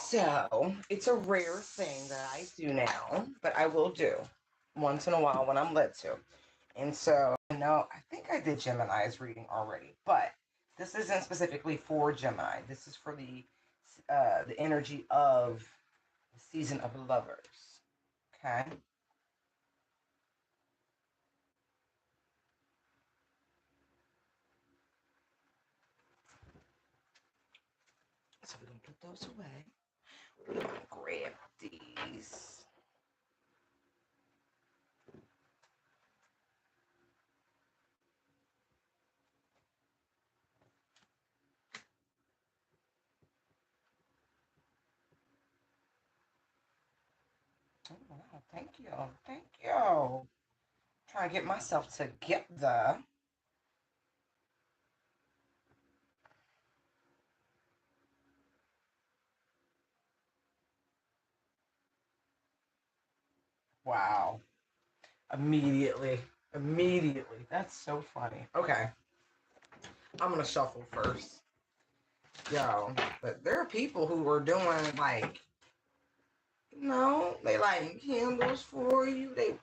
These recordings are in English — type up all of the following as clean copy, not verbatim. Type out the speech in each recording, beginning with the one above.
So it's a rare thing that I do now, but I will do once in a while when I'm led to. And so, no, I think I did Gemini's reading already, but this isn't specifically for Gemini. This is for the energy of the season of lovers. Okay. So we're gonna put those away. We're gonna grab these. Oh, wow, thank you. Thank you. Trying to get myself together. Wow. Immediately. Immediately. That's so funny. Okay. I'm gonna shuffle first. Yo. But there are people who are doing like they like candles for you. They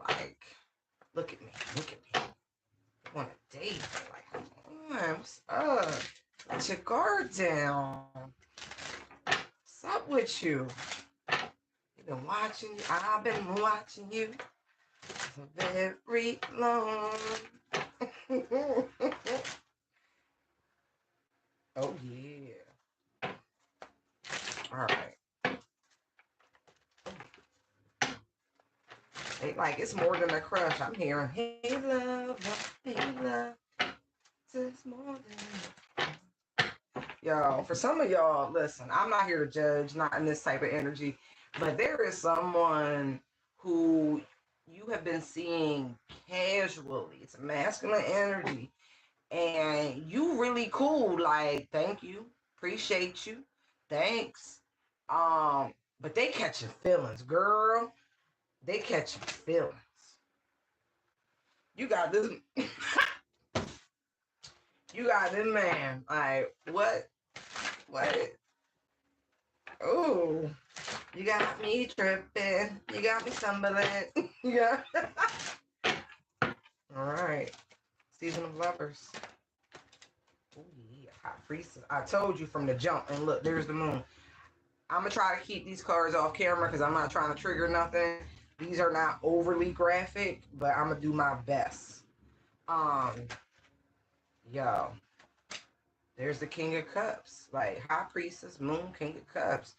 like look at me. Look at me. I want a date. Like, come on, what's up? Let your guard down. What's up with you? You've been watching you. I've been watching you for very long. Oh yeah. All right. They like it's more than a crush. I'm hearing, hey love, it's more than. Y'all, for some of y'all, listen, I'm not here to judge, not in this type of energy, but there is someone who you have been seeing casually. It's a masculine energy, and you really cool. Like, thank you, appreciate you, thanks. But they catching feelings, girl. They catching feelings. You got this. You got this man. Like, what? What? Oh, you got me tripping. You got me stumbling. Yeah. All right. Season of Lovers. Oh, yeah. Hot priestess. I told you from the jump. And look, there's the moon. I'm going to try to keep these cards off camera because I'm not trying to trigger nothing. These are not overly graphic, but I'm going to do my best. Um, Yo, there's the King of Cups. Like, High Priestess, Moon, King of Cups.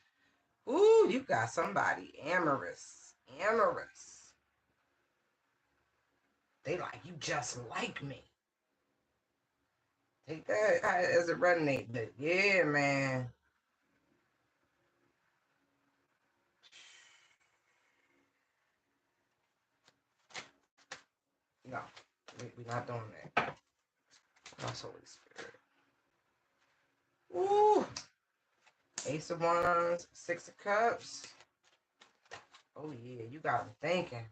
Ooh, you got somebody amorous. Amorous. They like you just like me. Take that as a resonate. But yeah, man. No, we're not doing that. That's Holy Spirit. Ooh. Ace of Wands, Six of Cups. Oh yeah, you got me thinking.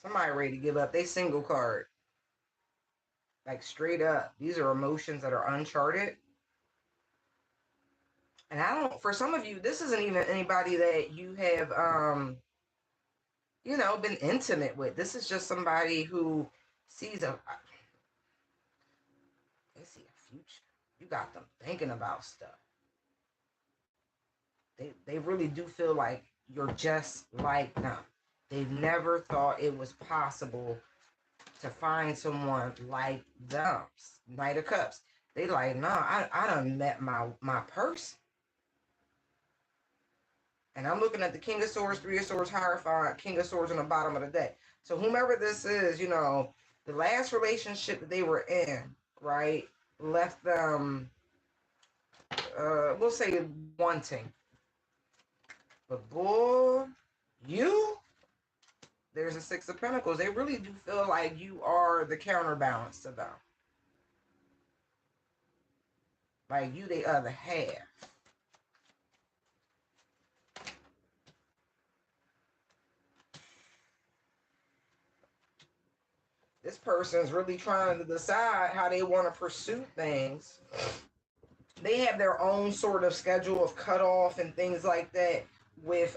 Somebody ready to give up. They single card. Like straight up. These are emotions that are uncharted. And I don't, for some of you, this isn't even anybody that you have, been intimate with. This is just somebody who sees they see a future. You got them thinking about stuff. They really do feel like you're just like them. They never thought it was possible to find someone like them. Knight of Cups. They like, nah, I done met my person. And I'm looking at the King of Swords, Three of Swords, Hierophant, King of Swords on the bottom of the deck. So whomever this is, the last relationship that they were in, right, left them, we'll say wanting. But boy, there's a Six of Pentacles. They really do feel like you are the counterbalance to them. Like you, the other half. This person's really trying to decide how they want to pursue things. they have their own sort of schedule of cutoff and things like that with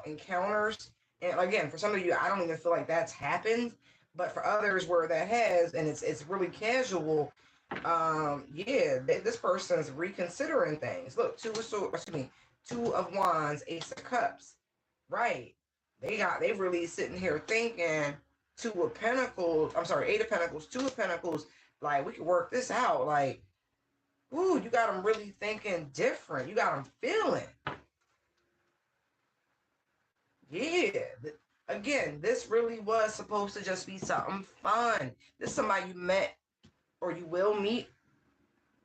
encounters. And again, for some of you, I don't even feel like that's happened, but for others where that has, and it's really casual. Yeah, this person's reconsidering things. Look, two of wands, ace of cups, right? They really sitting here thinking. Two of pentacles, I'm sorry, eight of pentacles, two of pentacles, like we could work this out. Like, ooh, you got them really thinking different. You got them feeling. Yeah. Again, this really was supposed to just be something fun. This is somebody you met or you will meet,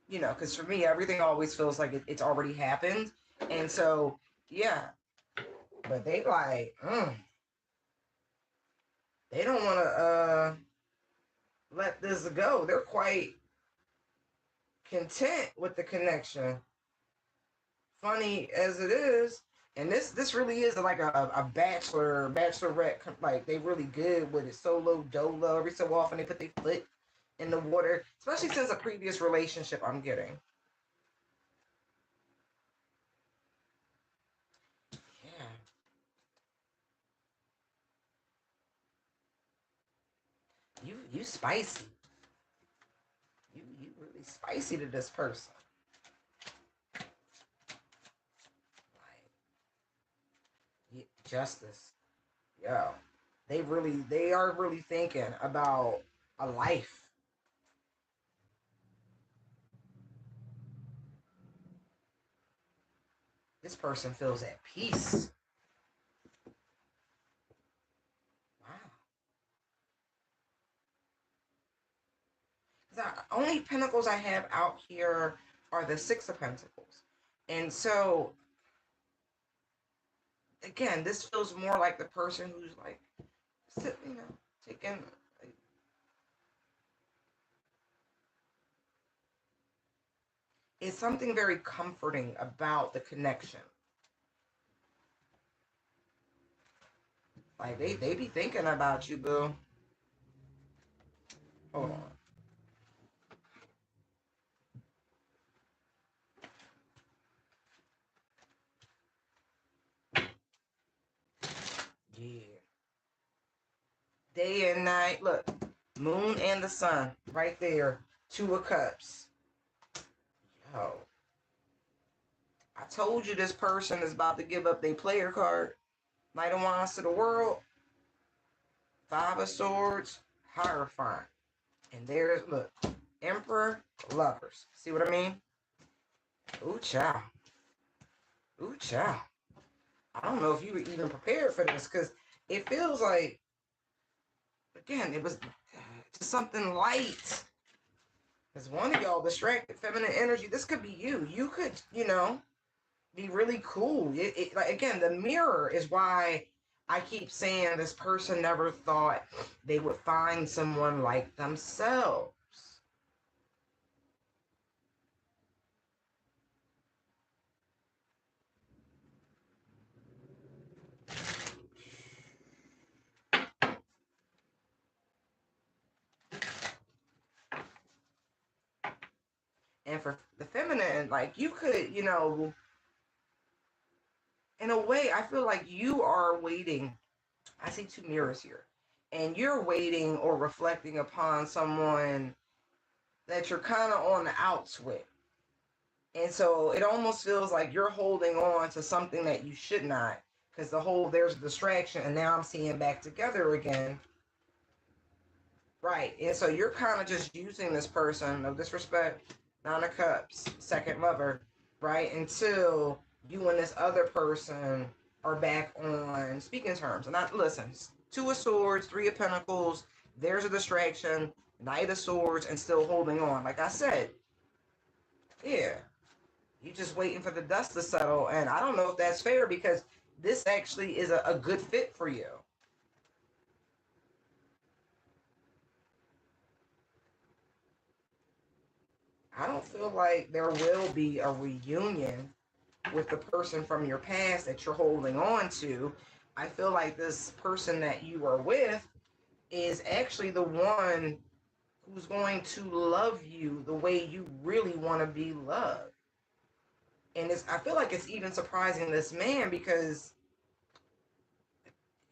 because for me, everything always feels like it's already happened. And so, yeah. But they like, they don't want to let this go. They're quite content with the connection. Funny as it is, and this really is like a bachelorette, like they really good with it, solo dolo. Every so often they put their foot in the water, especially since a previous relationship I'm getting. Yeah, you spicy. You really spicy to this person. Like, justice. Yo, they are really thinking about a life. This person feels at peace. Wow. The only pentacles I have out here are the six of pentacles. And so again, this feels more like the person who's like, taking, like, it's something very comforting about the connection. Like they be thinking about you, boo. Hold on. Yeah. Day and night. Look, moon and the sun right there. Two of cups. Yo. I told you this person is about to give up their player card. Knight of Wands to the world. Five of Swords. Hierophant. And there's, look, Emperor, Lovers. See what I mean? Ooh, child. Ooh, child. I don't know if you were even prepared for this because it feels like, again, it was just something light. Because one of y'all distracted feminine energy. This could be you. You could, be really cool. Like, again, the mirror is why I keep saying this person never thought they would find someone like themselves. And for the feminine, like you could, in a way, I feel like you are waiting. I see two mirrors here. And you're waiting or reflecting upon someone that you're kind of on the outs with. And so it almost feels like you're holding on to something that you should not. Because there's a distraction. And now I'm seeing back together again. Right. And so you're kind of just using this person, no disrespect, Nine of Cups, second lover, right? Until you and this other person are back on speaking terms. And listen, Two of Swords, Three of Pentacles, there's a distraction, Knight of Swords, and still holding on. Like I said, yeah, you just waiting for the dust to settle. And I don't know if that's fair because this actually is a good fit for you. I don't feel like there will be a reunion with the person from your past that you're holding on to. I feel like this person that you are with is actually the one who's going to love you the way you really want to be loved. And I feel like it's even surprising this man because,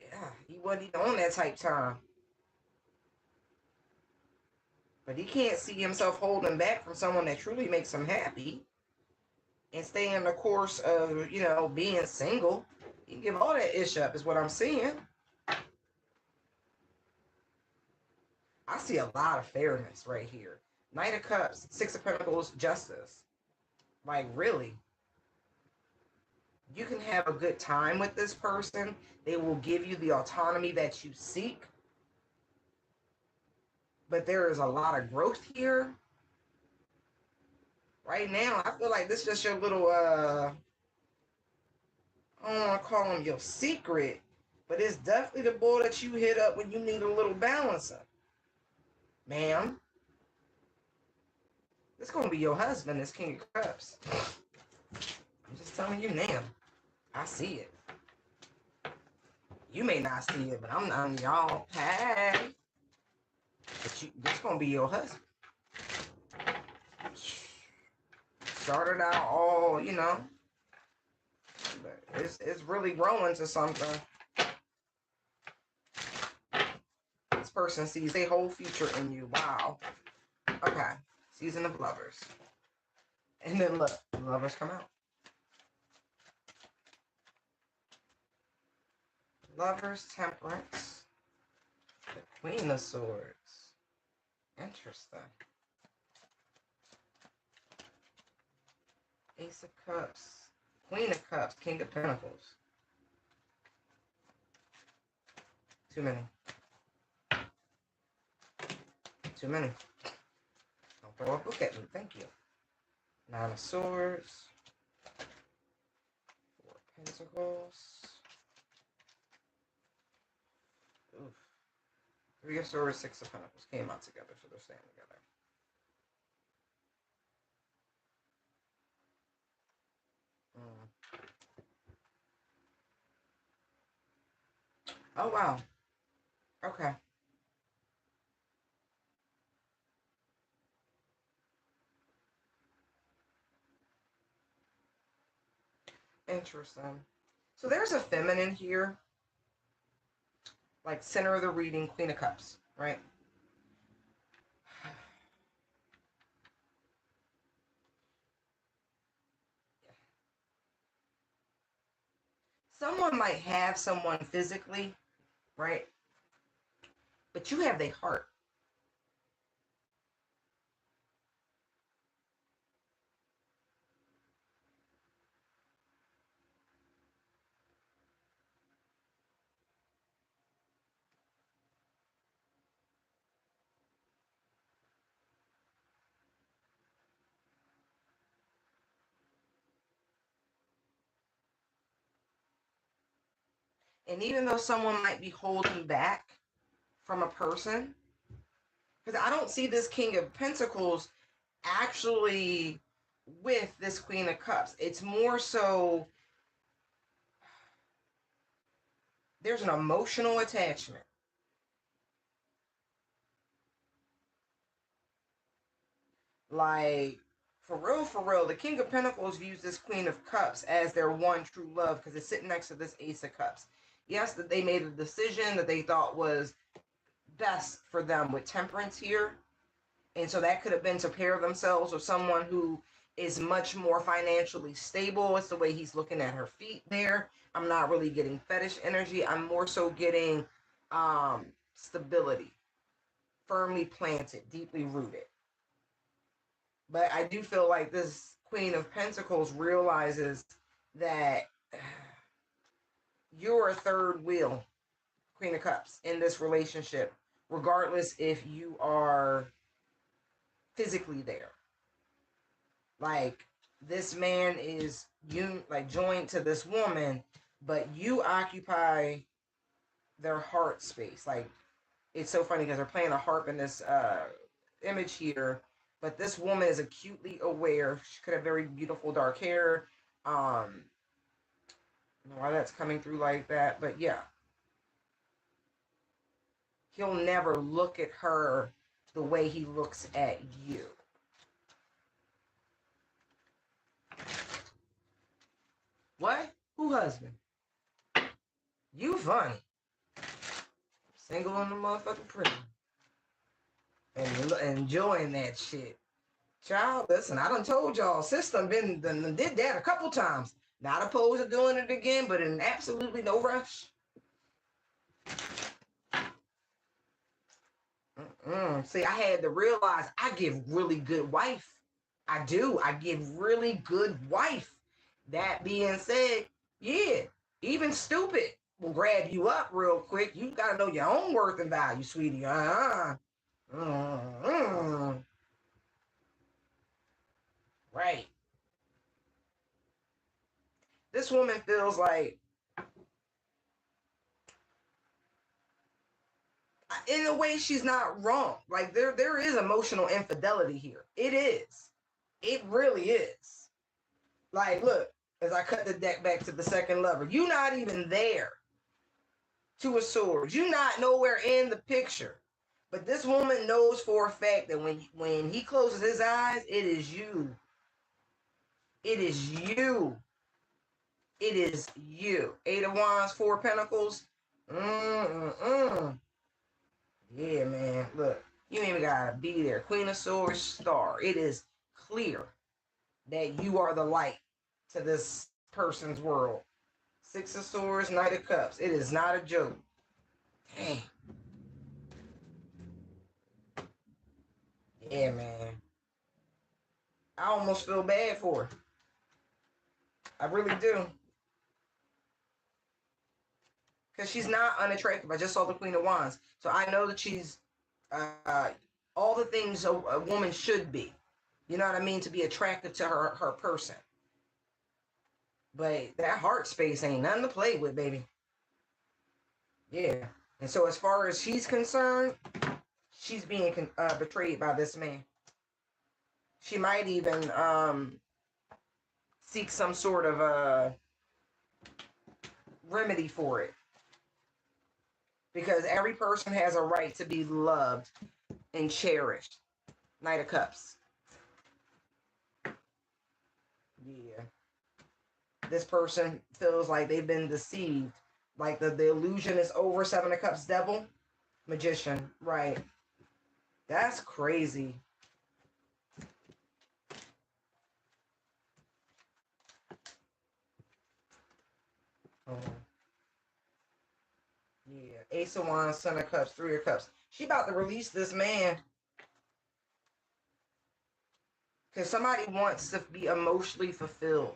yeah, he wasn't even on that type time. But he can't see himself holding back from someone that truly makes him happy and staying the course of, being single. He can give all that ish up, is what I'm seeing. I see a lot of fairness right here. Knight of Cups, Six of Pentacles, Justice. Like, really? You can have a good time with this person. They will give you the autonomy that you seek. But there is a lot of growth here. Right now, I feel like this is just your little, I don't want to call him your secret, but it's definitely the boy that you hit up when you need a little balancing. Ma'am, this going to be your husband, this King of Cups. I'm just telling you now. I see it. You may not see it, but I'm y'all. Hey. But this going to be your husband. Started out all, but it's really growing to something. This person sees a whole future in you. Wow. Okay. Season of Lovers. And then look, Lovers come out. Lovers, Temperance. The Queen of Swords. Interesting. Ace of Cups. Queen of Cups. King of Pentacles. Too many. Too many. Don't throw a book at me. Thank you. Nine of Swords. Four of Pentacles. Oof. Three of Swords, Six of Pentacles came out together, so they're staying together. Oh, wow. Okay. Interesting. So there's a feminine here. Like center of the reading, Queen of Cups, right? Someone might have someone physically, right? But you have their heart. And even though someone might be holding back from a person, because I don't see this King of Pentacles actually with this Queen of Cups. It's more so there's an emotional attachment. Like, for real, the King of Pentacles views this Queen of Cups as their one true love because it's sitting next to this Ace of Cups. Yes, that they made a decision that they thought was best for them with Temperance here. And so that could have been to pair themselves with someone who is much more financially stable. It's the way he's looking at her feet there. I'm not really getting fetish energy. I'm more so getting stability, firmly planted, deeply rooted. But I do feel like this Queen of Pentacles realizes that you're a third wheel, Queen of Cups, in this relationship, regardless if you are physically there. Like, this man is joined to this woman, but you occupy their heart space. Like, it's so funny because they're playing a harp in this image here, but this woman is acutely aware. She could have very beautiful dark hair. I don't know why that's coming through like that, but yeah. He'll never look at her the way he looks at you. What? Who husband? You funny. Single in the motherfucking prison. And enjoying that shit. Child, listen, I done told y'all, sis done did that a couple times. Not opposed to doing it again, but in absolutely no rush. See, I had to realize I give really good wife. I do. I give really good wife. That being said, yeah, even stupid will grab you up real quick. You got to know your own worth and value, sweetie. Right. This woman feels like, in a way, she's not wrong. Like, there is emotional infidelity here. It is. It really is. Like, look, as I cut the deck back to the second lover, you not even there. Two of Swords. You not nowhere in the picture. But this woman knows for a fact that when he closes his eyes, it is you. It is you. It is you. Eight of Wands, Four of Pentacles. Yeah, man. Look, you ain't even gotta be there. Queen of Swords, Star. It is clear that you are the light to this person's world. Six of Swords, Knight of Cups. It is not a joke. Dang. Yeah, man. I almost feel bad for her. I really do. Because she's not unattractive. I just saw the Queen of Wands. So I know that she's all the things a woman should be. You know what I mean? To be attractive to her person. But that heart space ain't nothing to play with, baby. Yeah. And so as far as she's concerned, she's being betrayed by this man. She might even seek some sort of remedy for it. Because every person has a right to be loved and cherished. Knight of Cups. Yeah. This person feels like they've been deceived. Like the illusion is over. Seven of Cups, Devil. Magician. Right. That's crazy. Oh. Yeah. Ace of Wands, Son of Cups, Three of Cups. She about to release this man. Because somebody wants to be emotionally fulfilled.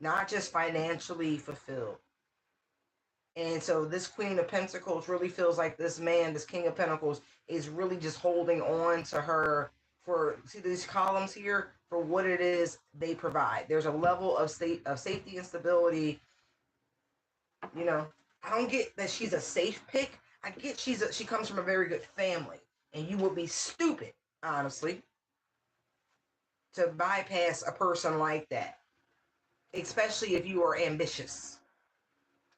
Not just financially fulfilled. And so this Queen of Pentacles really feels like this man, this King of Pentacles, is really just holding on to her for, see these columns here, for what it is they provide. There's a level of safety and stability. You know, I don't get that she's a safe pick. I get she comes from a very good family. And you would be stupid, honestly, to bypass a person like that. Especially if you are ambitious.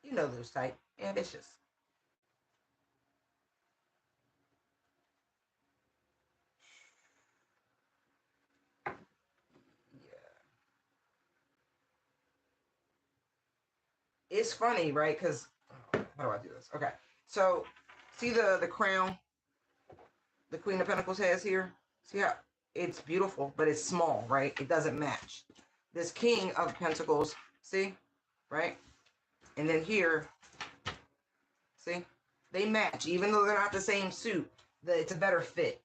You know those type. Ambitious. It's funny, right? Because how do I do this? Okay, so see the crown the Queen of Pentacles has here. See how it's beautiful, but it's small, right? It doesn't match. This King of Pentacles, see, right? And then here, see, they match, even though they're not the same suit. It's a better fit.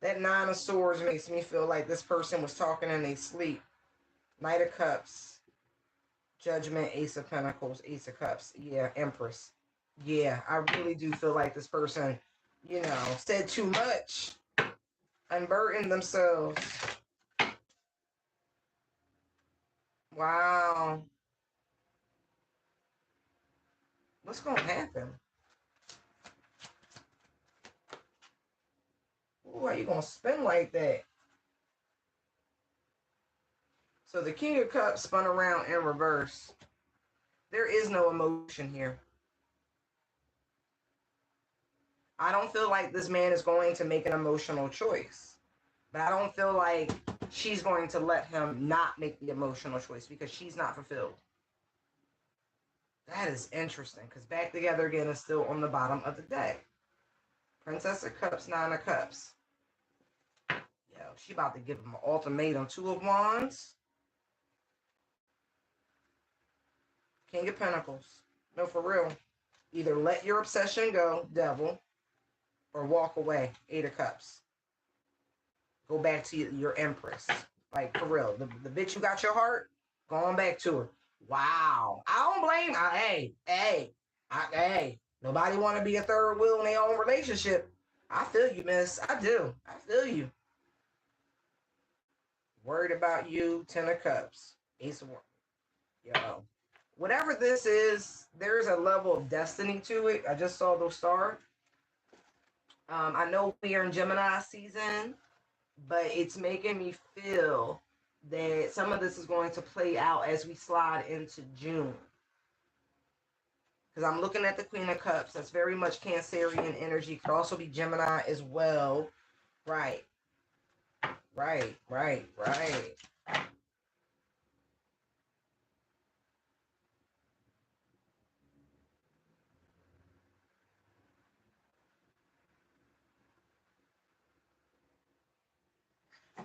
That Nine of Swords makes me feel like this person was talking in their sleep. Knight of Cups, Judgment, Ace of Pentacles, Ace of Cups. Yeah, Empress. Yeah, I really do feel like this person, you know, said too much, unburdened themselves. Wow. What's going to happen? Ooh, why you going to spin like that? So the King of Cups spun around in reverse. There is no emotion here. I don't feel like this man is going to make an emotional choice. But I don't feel like she's going to let him not make the emotional choice because she's not fulfilled. That is interesting because back together again is still on the bottom of the deck. Princess of Cups, Nine of Cups. Yo, she about to give him an ultimatum. Two of Wands. King of Pentacles. No, for real. Either let your obsession go, devil, or walk away, Eight of Cups. Go back to your Empress. Like, for real. The bitch who got your heart, going back to her. Wow. I don't blame her. Hey. Nobody want to be a third wheel in their own relationship. I feel you, miss. I do. I feel you. Worried about you, Ten of Cups. Ace of Wands. Yo. Whatever this is, there's a level of destiny to it. I just saw those stars. I know we are in Gemini season, but it's making me feel that some of this is going to play out as we slide into June. Because I'm looking at the Queen of Cups. That's very much Cancerian energy. Could also be Gemini as well. Right.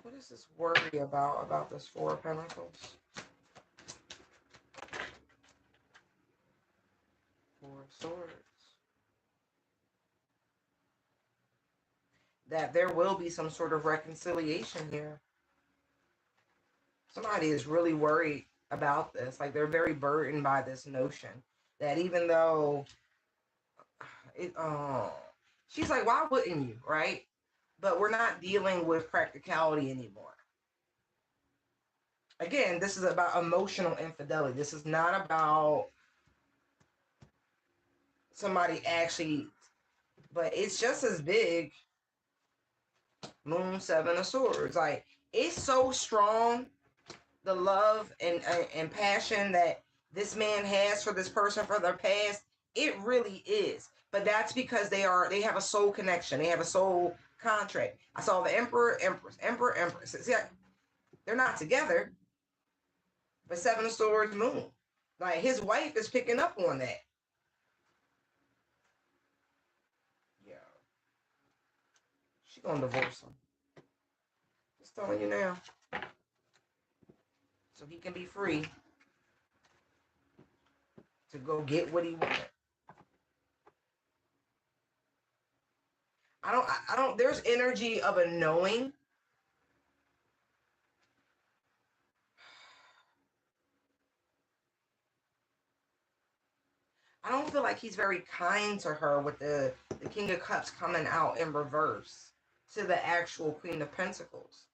What is this worry about this Four of Pentacles? Four of Swords. That there will be some sort of reconciliation here. Somebody is really worried about this. Like, they're very burdened by this notion that even though it, she's like, why wouldn't you, right? But we're not dealing with practicality anymore. Again, this is about emotional infidelity. This is not about somebody actually, but it's just as big. Moon, Seven of Swords. Like, it's so strong, the love and passion that this man has for this person for their past. It really is. But that's because they have a soul connection. They have a soul contract. I saw the Emperor, Empress, Emperor, Empress. See, they're not together. But Seven of Swords, Moon. Like, his wife is picking up on that. Yeah. She gonna divorce him. Just telling you now. So he can be free to go get what he wanted. I don't, there's energy of a knowing. I don't feel like he's very kind to her with the King of Cups coming out in reverse to the actual Queen of Pentacles.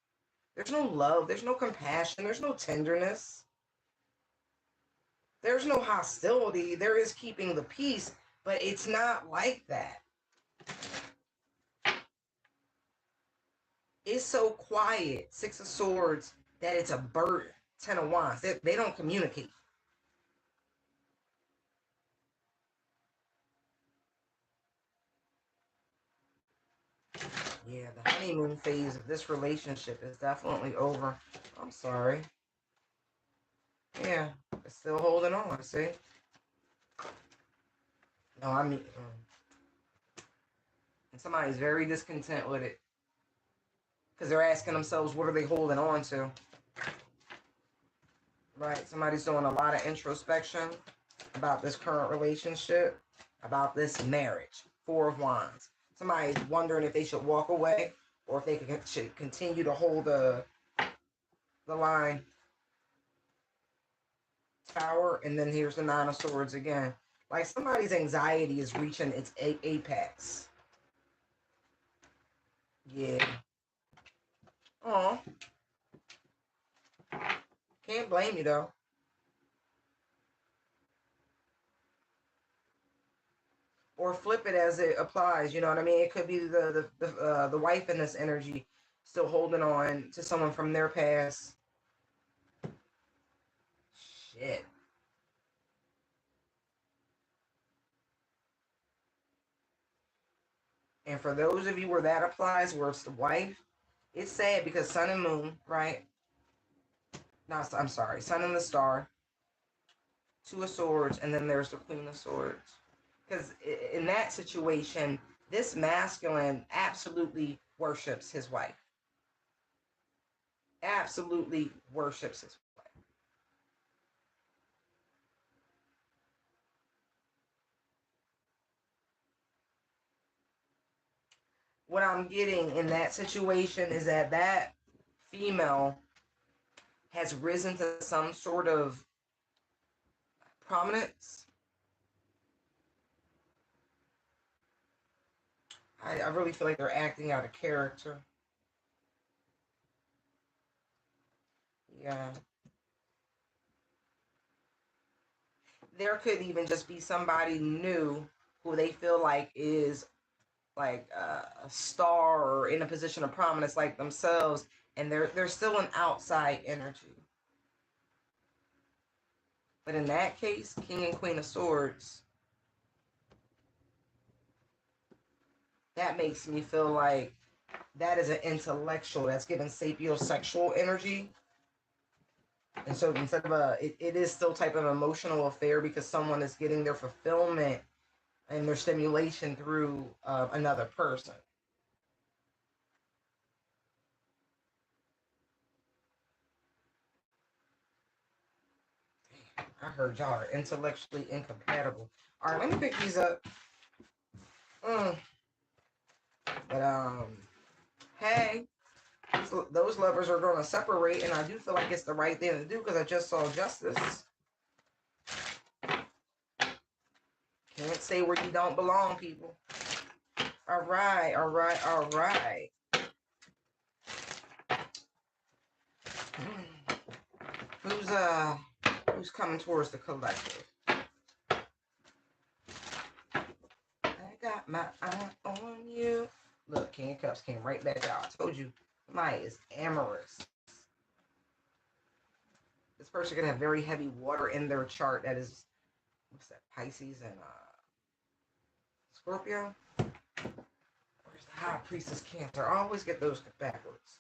There's no love. There's no compassion. There's no tenderness. There's no hostility. There is keeping the peace, but it's not like that. It's so quiet, Six of Swords, that it's a burden. Ten of Wands. They don't communicate. Yeah, the honeymoon phase of this relationship is definitely over. I'm sorry. Yeah, it's still holding on, see? No, I mean, and somebody's very discontent with it. Because they're asking themselves, what are they holding on to? Right? Somebody's doing a lot of introspection about this current relationship, about this marriage. Four of Wands. Somebody's wondering if they should walk away or if they should continue to hold the line. Tower, and then here's the Nine of Swords again. Like, somebody's anxiety is reaching its apex. Yeah. Oh. Can't blame you, though. or flip it as it applies. You know what I mean? It could be the wife in this energy still holding on to someone from their past. Shit. And for those of you where that applies, where it's the wife, it's sad because sun and moon, right? No, I'm sorry, sun and the star, two of swords, and then there's the queen of swords. Because in that situation, this masculine absolutely worships his wife. Absolutely worships his wife. What I'm getting in that situation is that that female has risen to some sort of prominence. I really feel like they're acting out of character. Yeah. There could even just be somebody new who they feel like is like a star or in a position of prominence like themselves, and they're still an outside energy. But in that case, King and Queen of Swords, that makes me feel like that is an intellectual that's given sapiosexual energy. And so instead of it is still type of emotional affair because someone is getting their fulfillment and their stimulation through another person. I heard y'all are intellectually incompatible. All right, let me pick these up. But hey, those lovers are going to separate, and I do feel like it's the right thing to do because I just saw justice. Can't stay where you don't belong, people. All right, all right, all right. Who's coming towards the collective? I got my eye on you. Look, King of Cups came right back out. I told you, somebody is amorous. This person could have very heavy water in their chart. That is, what's that, Pisces and Scorpio? Where's the High Priestess Cancer? I always get those backwards.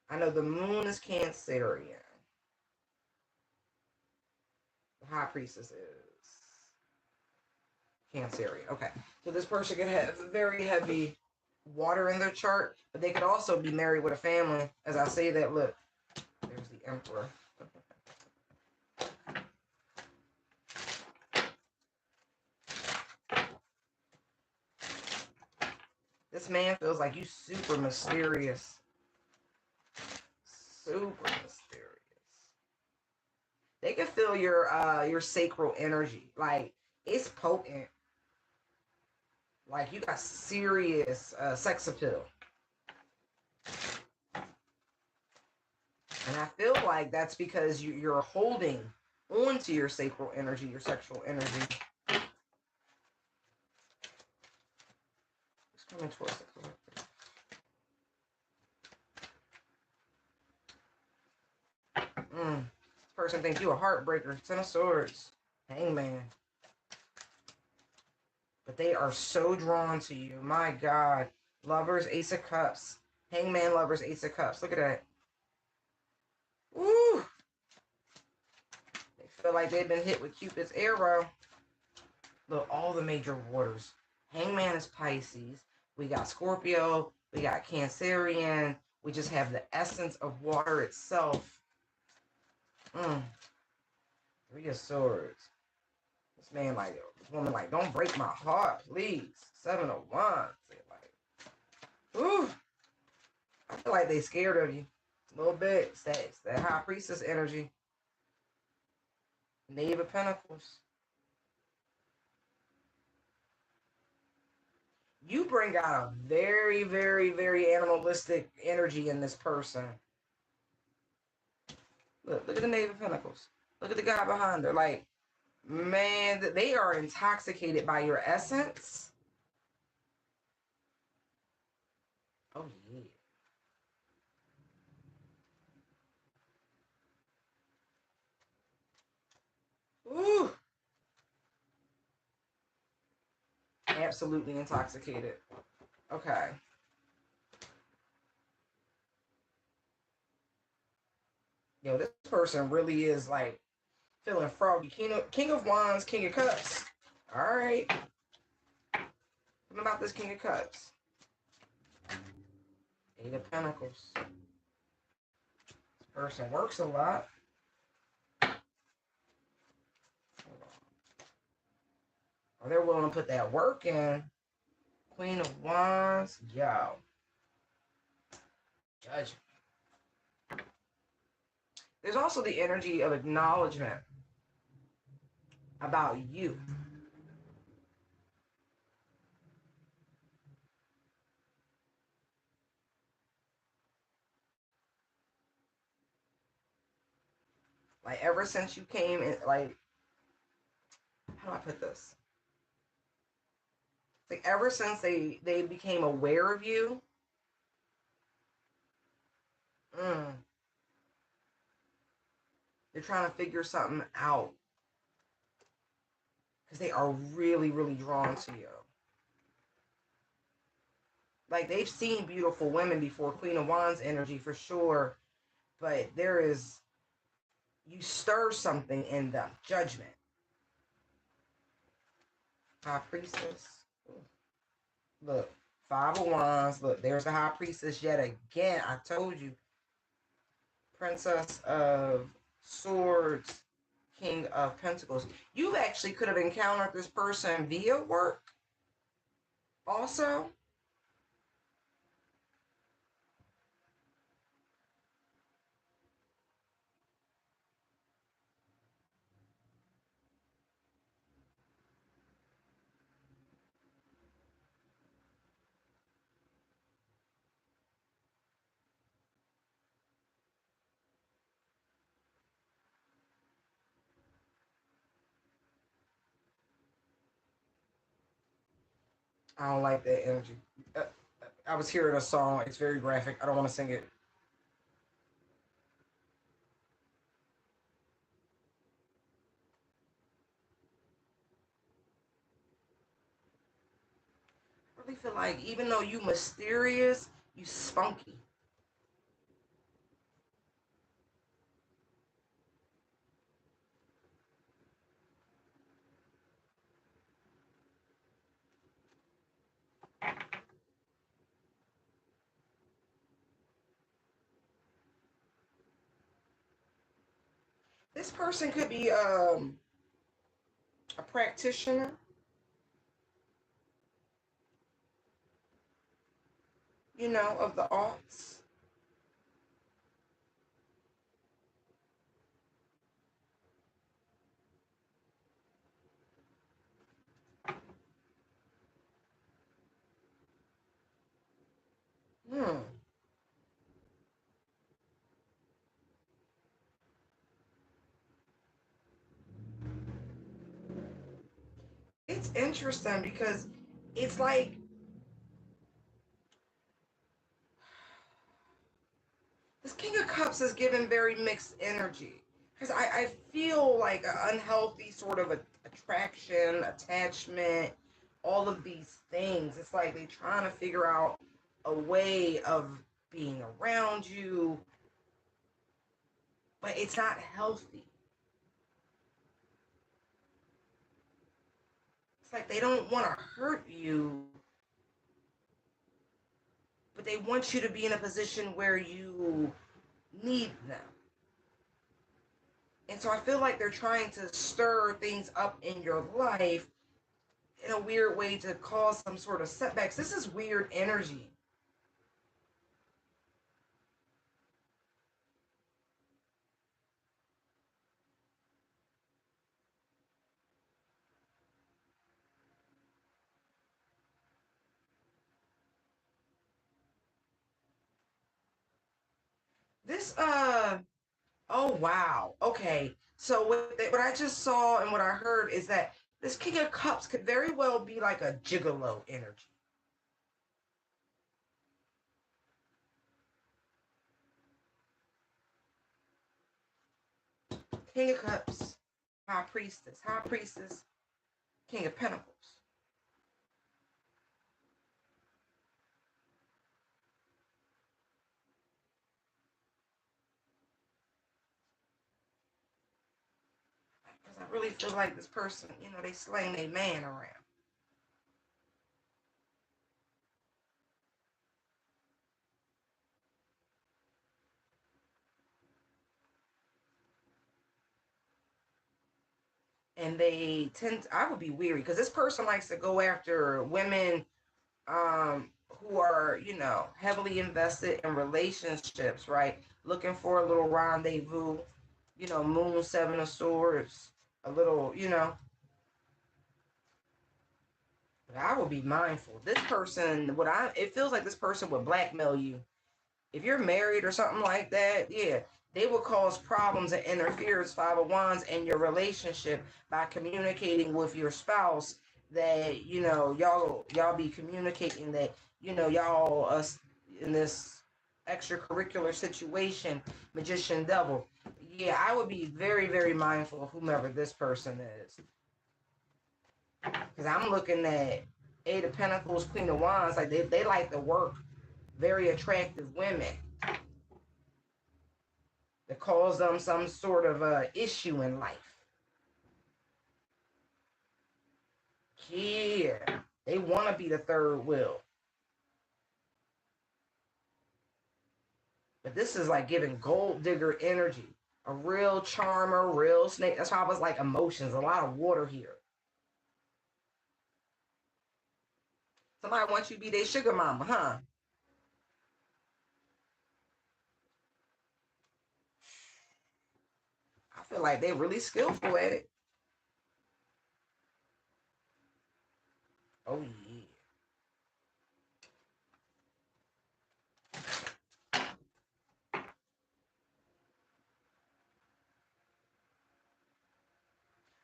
I know the moon is Cancerian. The High Priestess is Cancerian. Okay. So this person could have very heavy water in their chart, but they could also be married with a family. As I say that, look, there's the Emperor. This man feels like you super mysterious. Super mysterious. They can feel your sacral energy. Like, it's potent. Like, you got serious sex appeal. And I feel like that's because you're holding onto your sacral energy, your sexual energy. It's coming towards the collective. This person thinks you a heartbreaker. Ten of Swords. Hangman. But they are so drawn to you. My God. Lovers, Ace of Cups. Hangman, Lovers, Ace of Cups. Look at that. Woo! They feel like they've been hit with Cupid's arrow. Look, all the major waters. Hangman is Pisces. We got Scorpio. We got Cancerian. We just have the essence of water itself. Three of Swords. This man like, this woman like, don't break my heart, please. Seven of Wands. Like, ooh. I feel like they scared of you. A little bit. It's that High Priestess energy. Knave of Pentacles. You bring out a very, very, very animalistic energy in this person. Look at the Knave of Pentacles. Look at the guy behind her. Like, Man, they are intoxicated by your essence. Oh, yeah. Ooh. Absolutely intoxicated. Okay. Yo, this person really is like feeling froggy. King of Wands, King of Cups. All right. What about this King of Cups? Eight of Pentacles. This person works a lot. Or they're willing to put that work in. Queen of Wands. Yo. Judgment. There's also the energy of acknowledgement about you. Like ever since you came in, like, how do I put this? Like ever since they became aware of you, mm, they're trying to figure something out because they are really, really drawn to you. Like they've seen beautiful women before, Queen of Wands energy for sure, but there is, you stir something in them. Judgment. High Priestess. Look, Five of Wands. Look, there's the High Priestess yet again. I told you. Princess of Swords, King of Pentacles. You actually could have encountered this person via work also. I don't like that energy. I was hearing a song. It's very graphic. I don't want to sing it. I really feel like even though you mysterious, you spunky. This person could be a practitioner, of the arts. Hmm. It's interesting because it's like this King of Cups is given very mixed energy. Because I feel like an unhealthy sort of attraction, attachment, all of these things. It's like they're trying to figure out a way of being around you, but it's not healthy. It's like they don't want to hurt you, but they want you to be in a position where you need them. And so I feel like they're trying to stir things up in your life in a weird way to cause some sort of setbacks. This is weird energy. This Oh, wow. Okay. So what I just saw and what I heard is that this King of Cups could very well be like a gigolo energy. King of Cups, High Priestess, King of Pentacles. Because I really feel like this person, they slaying a man around. And I would be weary because this person likes to go after women who are, heavily invested in relationships, right? Looking for a little rendezvous, moon, seven of swords, a little, but I will be mindful. This person, it feels like this person would blackmail you. If you're married or something like that, yeah, they will cause problems and interference, Five of Wands, in your relationship by communicating with your spouse that, y'all be communicating that, y'all in this extracurricular situation, magician devil. Yeah, I would be very, very mindful of whomever this person is. Because I'm looking at Eight of Pentacles, Queen of Wands, like they like to work very attractive women that cause them some sort of issue in life. Yeah, they want to be the third wheel. But this is like giving gold digger energy. A real charmer, real snake. That's why I was like emotions, a lot of water here. Somebody wants you to be their sugar mama, huh? I feel like they're really skillful at it. Oh, yeah.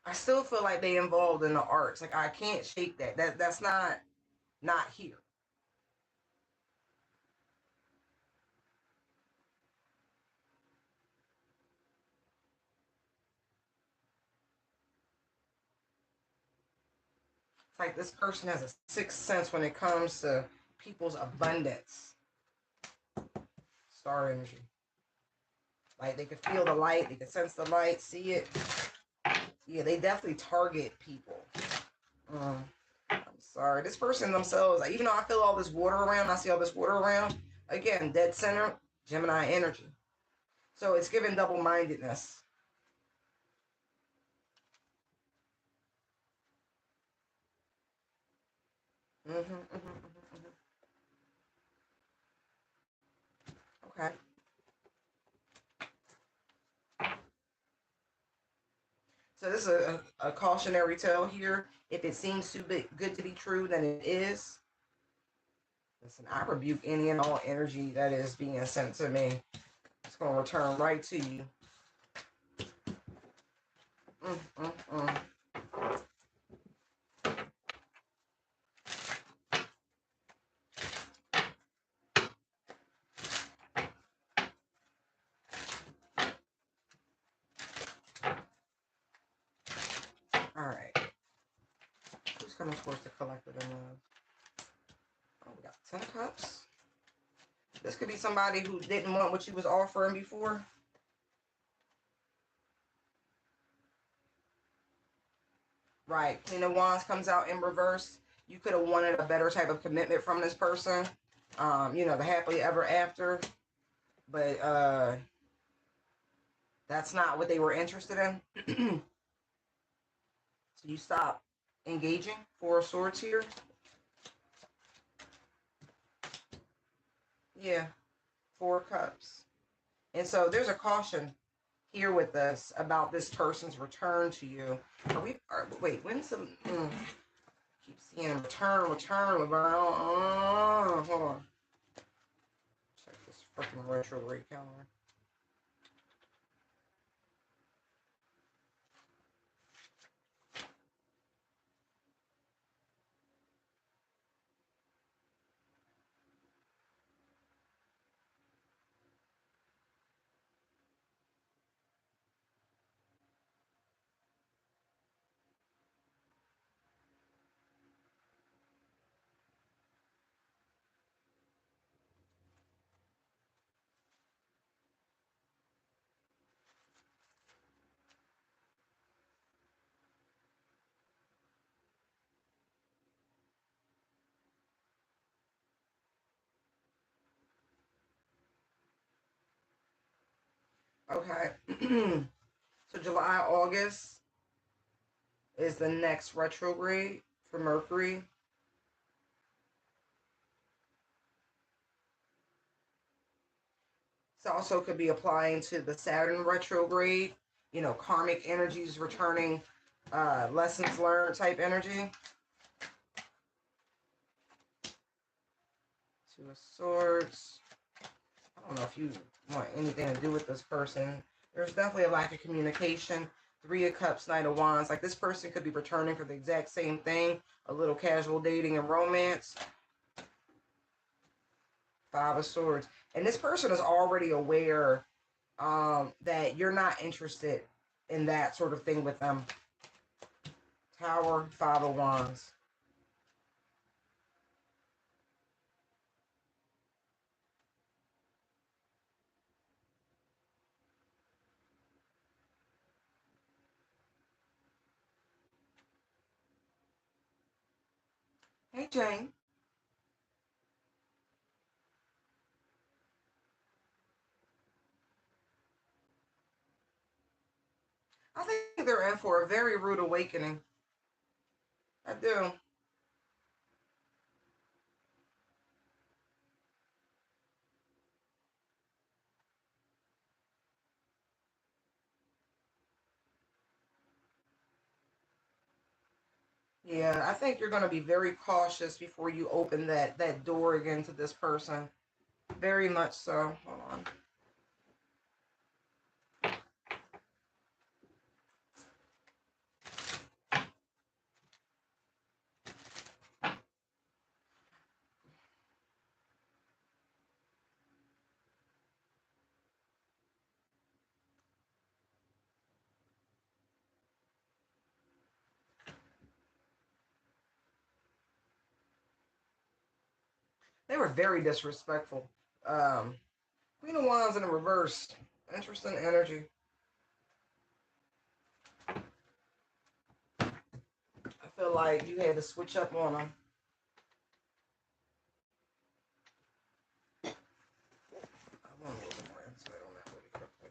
I still feel like they involved in the arts. Like I can't shake that. That's not here. It's like this person has a sixth sense when it comes to people's abundance. Star energy. Like they can feel the light, they can sense the light, see it. Yeah, they definitely target people. I'm sorry. This person themselves, even though I feel all this water around, I see all this water around, again, dead center, Gemini energy. So it's given double mindedness. Okay. So this is a cautionary tale here. If it seems too good to be true, then it is. Listen, I rebuke any and all energy that is being sent to me. It's going to return right to you. Mm, mm, mm. All right. Who's coming towards the collective in love? Oh, we got 10 cups. This could be somebody who didn't want what you was offering before. Right. Queen of Wands comes out in reverse. You could have wanted a better type of commitment from this person. The happily ever after. But that's not what they were interested in. So you stop engaging. Four of Swords here. Yeah. Four Cups. And so there's a caution here with us about this person's return to you. Wait, when's the keep seeing return, but hold on. Check this freaking retrograde calendar. Okay. So July, August is the next retrograde for Mercury. This also could be applying to the Saturn retrograde, you know, karmic energies returning, lessons learned type energy. Two of Swords. I don't know if you want anything to do with this person. There's definitely a lack of communication. Three of Cups, Knight of Wands. Like this person could be returning for the exact same thing. A little casual dating and romance. Five of Swords. And this person is already aware that you're not interested in that sort of thing with them. Tower, Five of Wands. Hey, Jane. I think they're in for a very rude awakening. I do. Yeah, I think you're going to be very cautious before you open that door again to this person. Very much so. Hold on. They were very disrespectful. Queen of Wands in the reverse. Interesting energy. I feel like you had to switch up on them. I want a little more insight on that really quickly.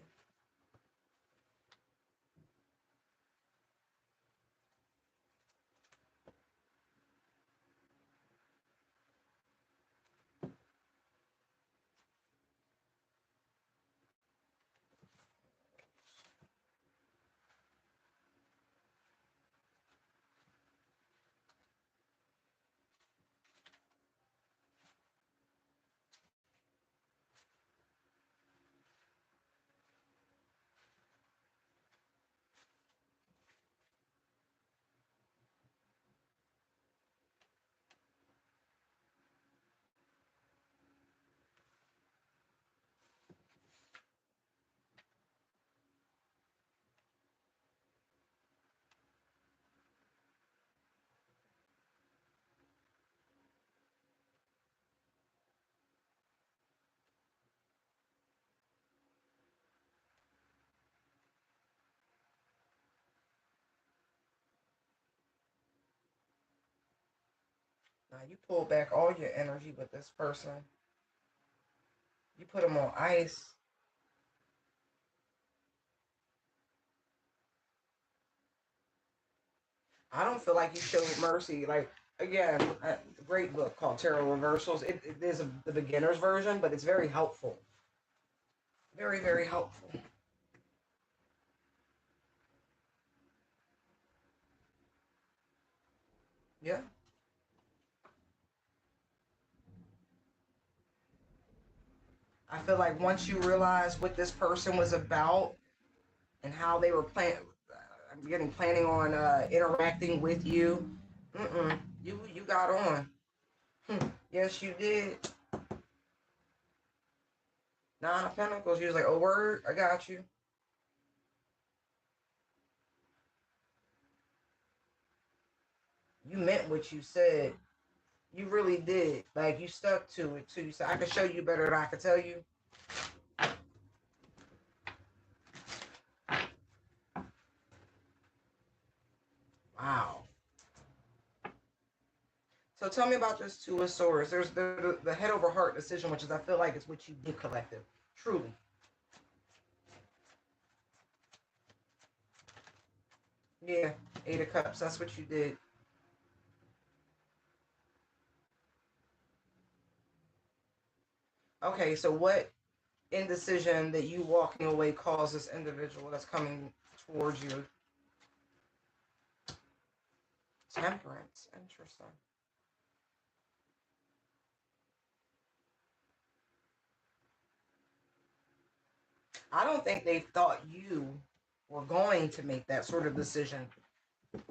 Now you pull back all your energy with this person. You put them on ice. I don't feel like you showed mercy. Like again, a great book called Tarot Reversals. It is the beginner's version, but it's very helpful. Very, very helpful. Yeah. I feel like once you realize what this person was about and how they were planning on interacting with you, you got on. Yes, you did. Nine of Pentacles. You was like, oh word, I got you. You meant what you said. You really did. Like you stuck to it too. So I could show you better than I could tell you. Wow. So tell me about this Two of Swords. There's the head over heart decision, which is I feel like it's what you did collective. Truly. Yeah, 8 of Cups. That's what you did. Okay, so what indecision that you walking away cause this individual that's coming towards you? Temperance. Interesting. I don't think they thought you were going to make that sort of decision,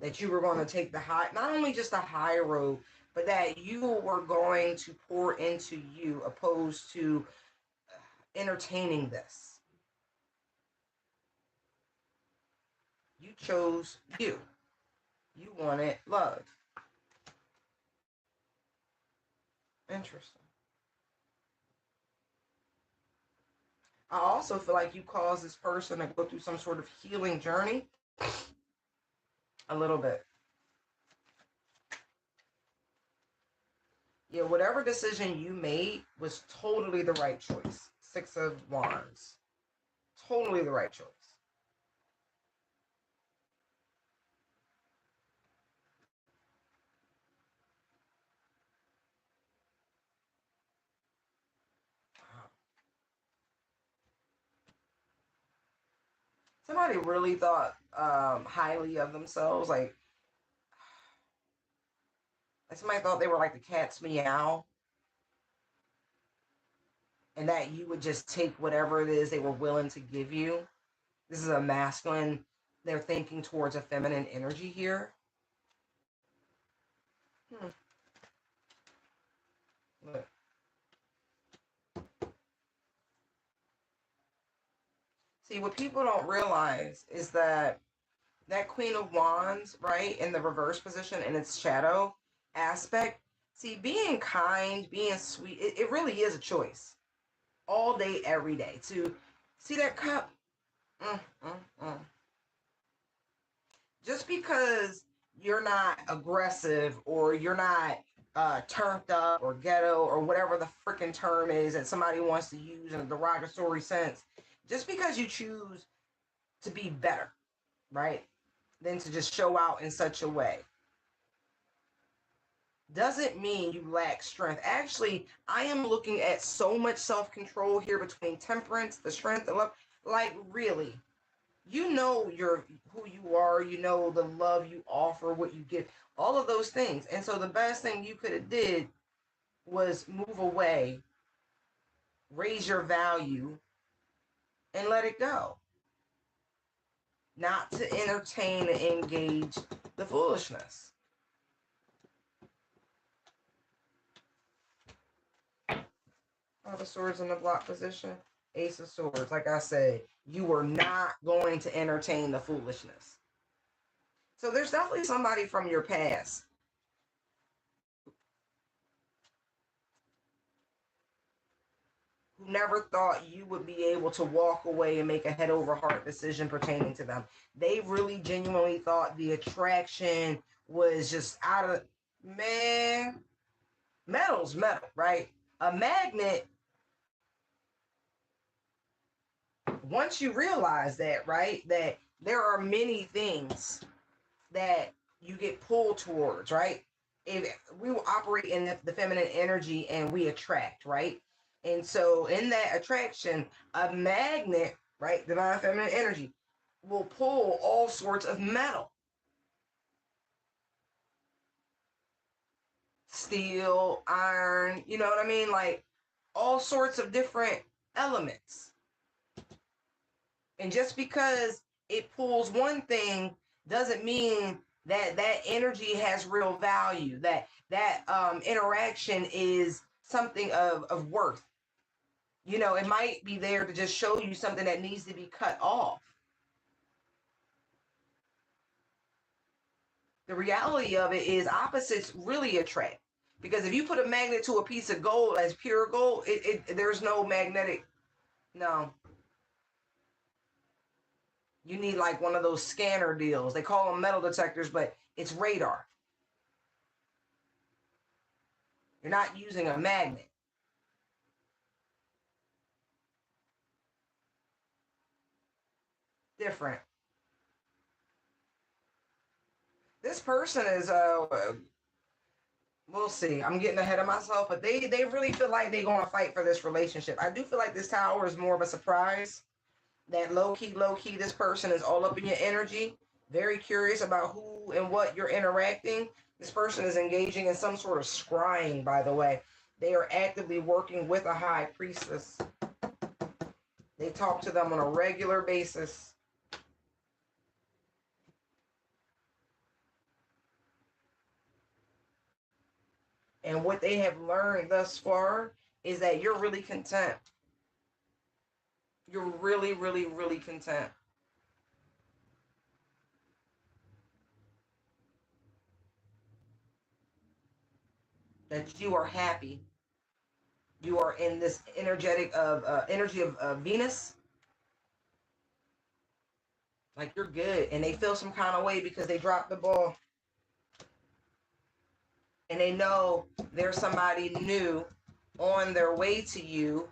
that you were going to take the high, not only just the high road, but that you were going to pour into you opposed to entertaining this. You chose you. You wanted love. Interesting. I also feel like you caused this person to go through some sort of healing journey a little bit. Yeah, whatever decision you made was totally the right choice. 6 of Wands. Totally the right choice. Somebody really thought highly of themselves. Like somebody thought they were like the cat's meow, and that you would just take whatever it is they were willing to give you. This is a masculine. They're thinking towards a feminine energy here. Hmm. Look. See, what people don't realize is that that Queen of Wands, right, in the reverse position in its shadow aspect. See, being kind, being sweet, it really is a choice. All day, every day. To see that cup, mm, mm, mm. Just because you're not aggressive or you're not turned up or ghetto or whatever the freaking term is that somebody wants to use in a derogatory sense, just because you choose to be better, right, than to just show out in such a way, doesn't mean you lack strength. Actually, I am looking at so much self control here between temperance, the strength, and love. Like, really, you know who you are, you know the love you offer, what you give, all of those things. And so the best thing you could have did was move away, raise your value, and let it go. Not to entertain and engage the foolishness. All the swords in the block position. Ace of Swords. Like I said, you were not going to entertain the foolishness. So there's definitely somebody from your past who never thought you would be able to walk away and make a head over heart decision pertaining to them. They really genuinely thought the attraction was just out of, man, metal's metal, right? A magnet, once you realize that, right, that there are many things that you get pulled towards, right? If we will operate in the feminine energy and we attract, right? And so in that attraction, a magnet, right, divine feminine energy, will pull all sorts of metal, steel, iron, you know what I mean? Like all sorts of different elements. And just because it pulls one thing doesn't mean that that energy has real value, that interaction is something of worth. You know, it might be there to just show you something that needs to be cut off. The reality of it is opposites really attract. Because if you put a magnet to a piece of gold as pure gold, there's no magnetic. No, you need like one of those scanner deals. They call them metal detectors, but it's radar. You're not using a magnet. Different. This person is we'll see. I'm getting ahead of myself, but they really feel like they're going to fight for this relationship. I do feel like this Tower is more of a surprise. That low key, this person is all up in your energy, very curious about who and what you're interacting. This person is engaging in some sort of scrying, by the way. They are actively working with a high priestess. They talk to them on a regular basis. And what they have learned thus far is that you're really content. You're really, really, really content. That you are happy. You are in this energy of Venus. Like you're good, and they feel some kind of way because they dropped the ball, and they know there's somebody new on their way to you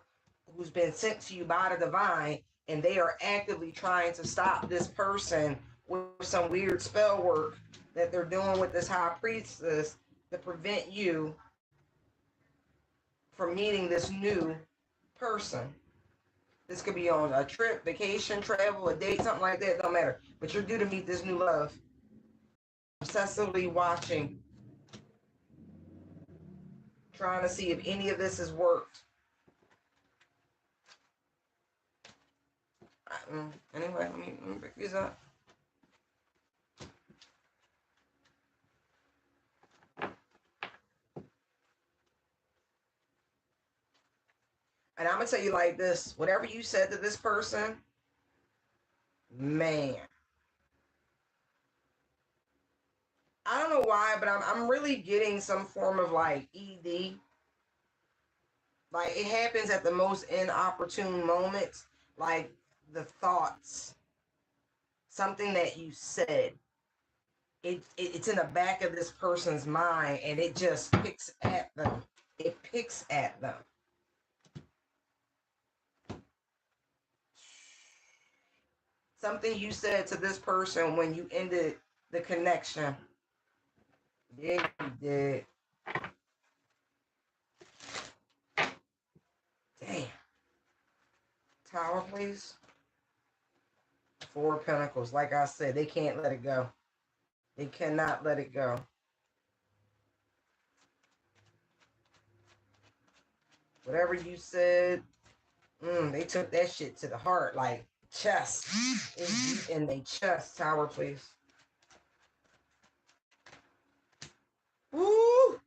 who's been sent to you by the divine, and they are actively trying to stop this person with some weird spell work that they're doing with this high priestess to prevent you from meeting this new person. This could be on a trip, vacation, travel, a date, something like that. Don't matter. But you're due to meet this new love. Obsessively watching, trying to see if any of this has worked. Anyway, let me pick these up. And I'm going to tell you like this. Whatever you said to this person, man. I don't know why, but I'm really getting some form of like ED. Like it happens at the most inopportune moments. Like the thoughts, something that you said. It's in the back of this person's mind and it just picks at them. It picks at them. Something you said to this person when you ended the connection. Yeah, you did. Damn. Tower, please. Four of Pentacles. Like I said, they can't let it go. They cannot let it go. Whatever you said, they took that shit to the heart. Like, chest. It's deep in their chest. Tower, please. Woo!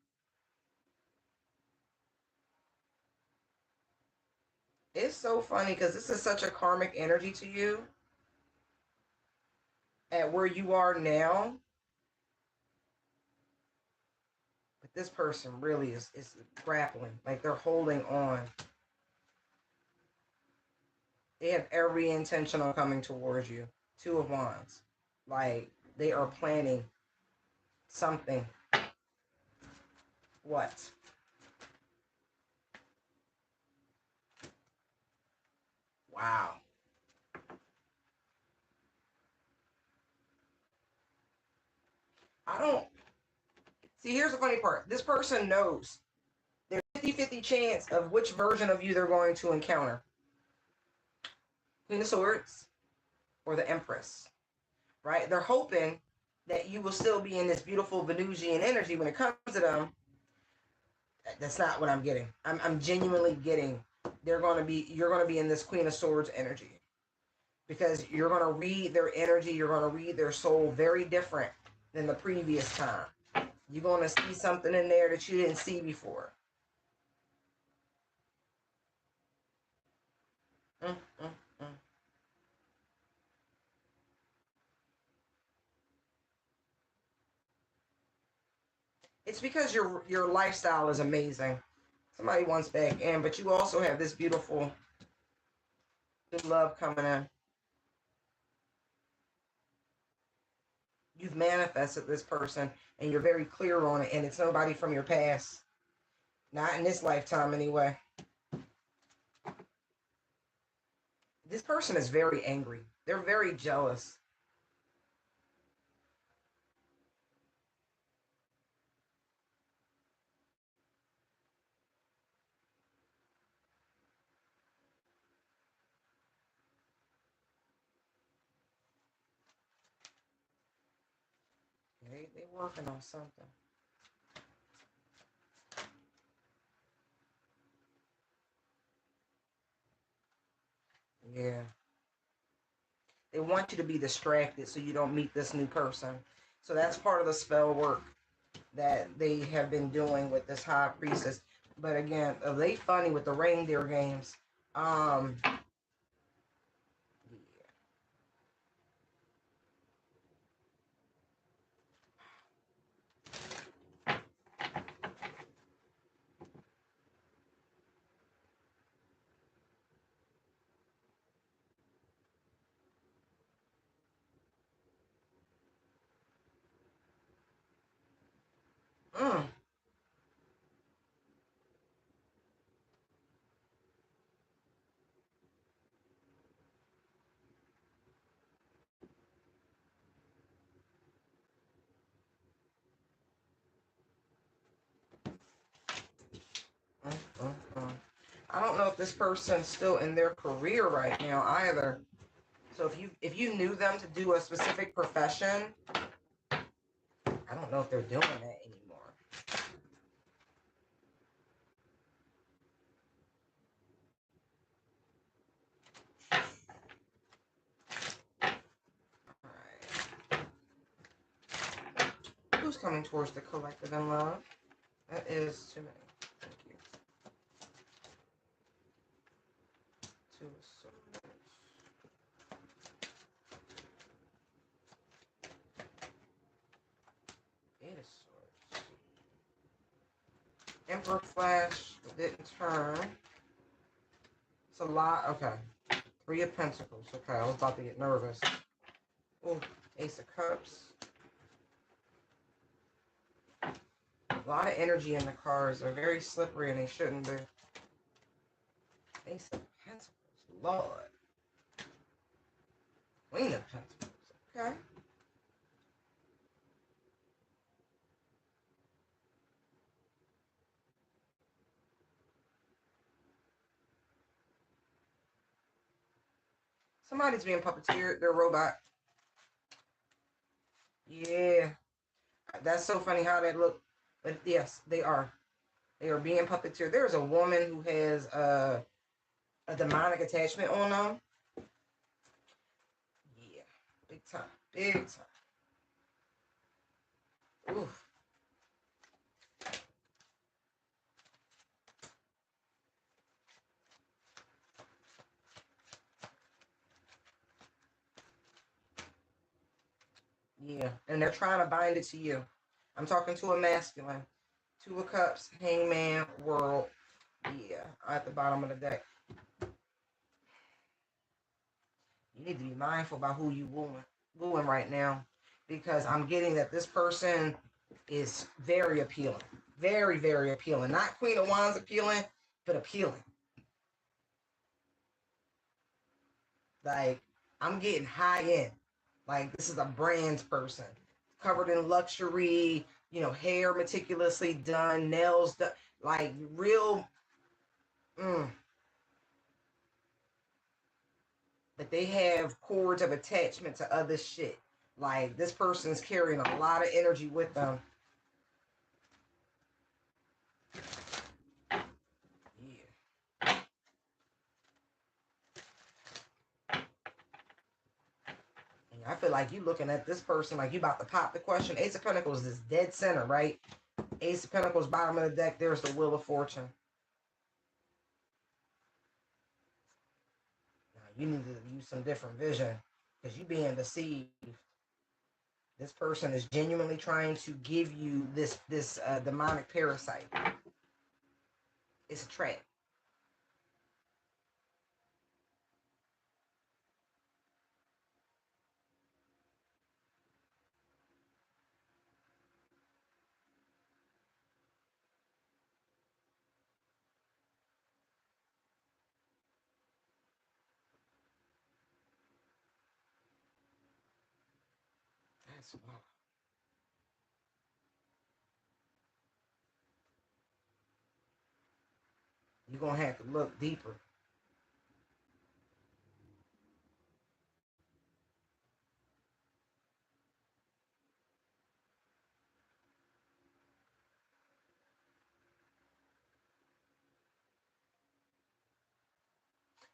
It's so funny because this is such a karmic energy to you at where you are now. But this person really is grappling. Like they're holding on. They have every intention on coming towards you. Two of Wands. Like they are planning something. What? Wow. I don't see. Here's the funny part. This person knows there's 50-50 chance of which version of you they're going to encounter. Queen of Swords or the Empress, right? They're hoping that you will still be in this beautiful Venusian energy when it comes to them. That's not what I'm getting. I'm genuinely getting you're going to be in this Queen of Swords energy because you're going to read their energy. You're going to read their soul very different than the previous time. You're going to see something in there that you didn't see before. Mm, mm, mm. It's because your lifestyle is amazing. Somebody wants back in, but you also have this beautiful new love coming in. You've manifested this person and you're very clear on it, and it's nobody from your past. Not in this lifetime anyway. This person is very angry. They're very jealous. they working on something. Yeah. They want you to be distracted so you don't meet this new person. So that's part of the spell work that they have been doing with this high priestess. But again, they funny with the reindeer games. Yeah. Mm. Mm, mm, mm. I don't know if this person's still in their career right now either. So if you knew them to do a specific profession, I don't know if they're doing that anymore. All right. Who's coming towards the collective in love? That is too many. Thank you. Two of Swords. Eight of Swords. Emperor Flash didn't turn. It's a lot. Okay. Three of Pentacles. Okay, I was about to get nervous. Oh, Ace of Cups. A lot of energy in the cards. They're very slippery and they shouldn't be. Ace of Pentacles. Lord. Queen of Pentacles. Okay. Somebody's being puppeteered. They're a robot. Yeah. That's so funny how that look. But yes, they are. They are being puppeteered. There's a woman who has a demonic attachment on them. Yeah. Big time. Big time. Oof. Yeah. And they're trying to bind it to you. I'm talking to a masculine. Two of Cups, Hangman, World. Yeah. At the bottom of the deck. You need to be mindful about who you wooing right now. Because I'm getting that this person is very appealing. Very, very appealing. Not Queen of Wands appealing, but appealing. Like, I'm getting high end. Like, this is a brand person. Covered in luxury, hair meticulously done, nails done. Like, real. Mm. But they have cords of attachment to other shit. Like, this person's carrying a lot of energy with them. Yeah. And I feel like you looking at this person like you about to pop the question. Ace of Pentacles is dead center, right? Ace of Pentacles, bottom of the deck, there's the Wheel of Fortune. Now, you need to use some different vision because you're being deceived. This person is genuinely trying to give you this demonic parasite. It's a trap. That's wild. You're going to have to look deeper.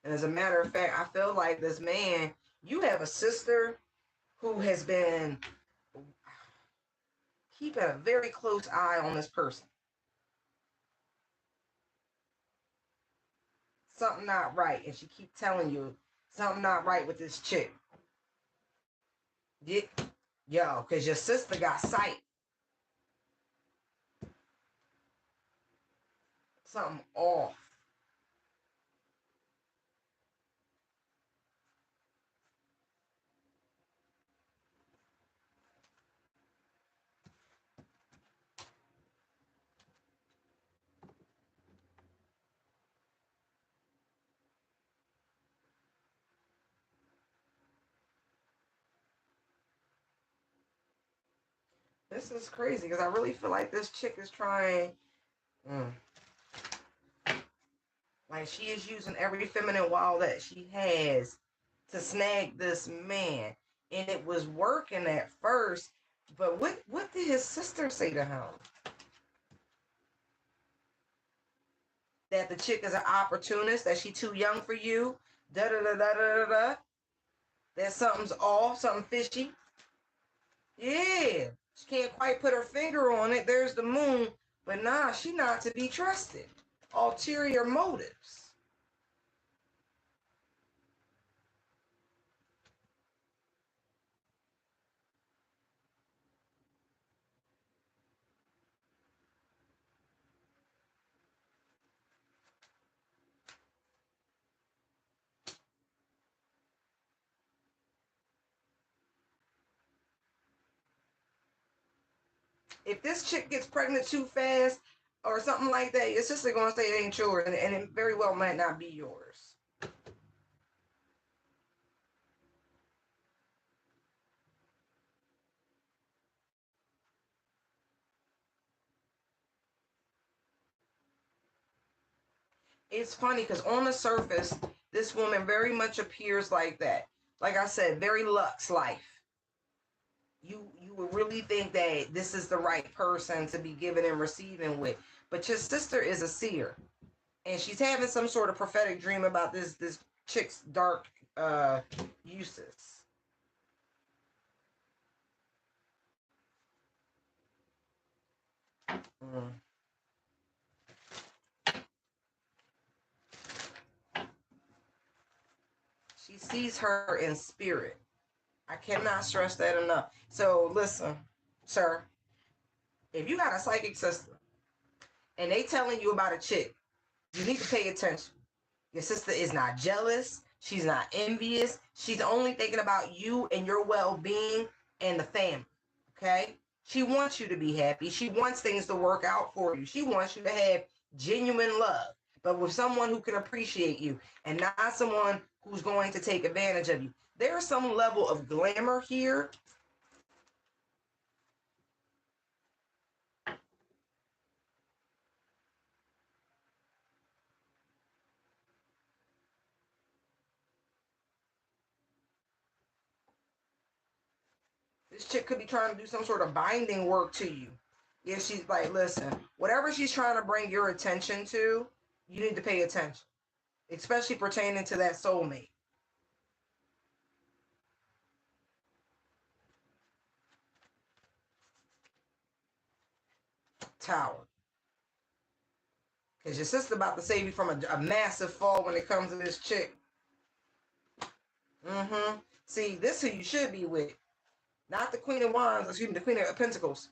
And as a matter of fact, I feel like this man, you have a sister who has been keeping a very close eye on this person. Something not right, and she keep telling you something not right with this chick. Yeah, yo, because your sister got sight. Something off. This is crazy because I really feel like this chick is trying. Mm, like she is using every feminine wild that she has to snag this man. And it was working at first. But what did his sister say to him? That the chick is an opportunist, that she too young for you, da da da da da da. That something's off, something fishy. Yeah, she can't quite put her finger on it. There's the moon, but nah, she not to be trusted. Ulterior motives. If this chick gets pregnant too fast or something like that, your sister gonna say it ain't yours, and it very well might not be yours. It's funny because on the surface, this woman very much appears like that. Like I said, very Lux life. You would really think that this is the right person to be giving and receiving with, but your sister is a seer, and she's having some sort of prophetic dream about this chick's dark uses. Mm. She sees her in spirit. I cannot stress that enough. So listen, sir, if you got a psychic sister and they telling you about a chick, you need to pay attention. Your sister is not jealous. She's not envious. She's only thinking about you and your well-being and the family. Okay? She wants you to be happy. She wants things to work out for you. She wants you to have genuine love, but with someone who can appreciate you and not someone who's going to take advantage of you. There's some level of glamour here. This chick could be trying to do some sort of binding work to you. Yeah, she's like, listen, whatever she's trying to bring your attention to, you need to pay attention, especially pertaining to that soulmate. Tower. Because your sister about to save you from a massive fall when it comes to this chick. Mm-hmm. See, this who you should be with. Not the Queen of Wands, excuse me, the Queen of Pentacles.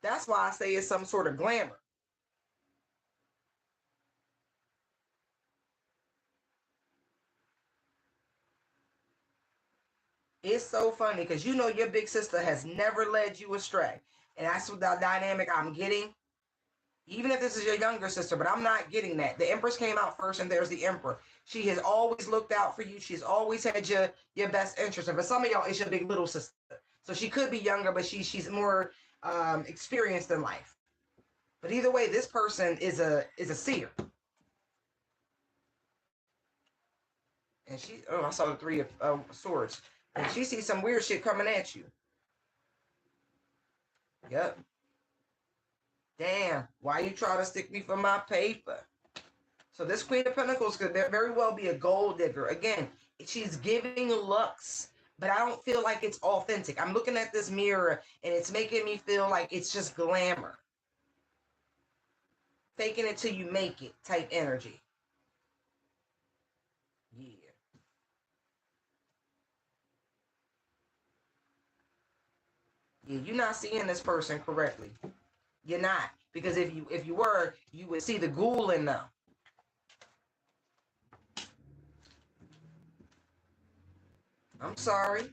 That's why I say it's some sort of glamour. It's so funny because you know your big sister has never led you astray. And that's what the dynamic I'm getting. Even if this is your younger sister, but I'm not getting that. The Empress came out first, and there's the Emperor. She has always looked out for you. She's always had your best interest. And for some of y'all, it's your big little sister. So she could be younger, but she's more experienced in life. But either way, this person is a seer. And she, oh, I saw the three of swords. And she sees some weird shit coming at you. Yep. Damn, why you try to stick me for my paper? So this Queen of Pentacles could very well be a gold digger. Again, she's giving looks, but I don't feel like it's authentic. I'm looking at this mirror and it's making me feel like it's just glamour. Faking it till you make it type energy. Yeah. Yeah, you're not seeing this person correctly. You're not. Because if you were, you would see the ghoul in them. I'm sorry.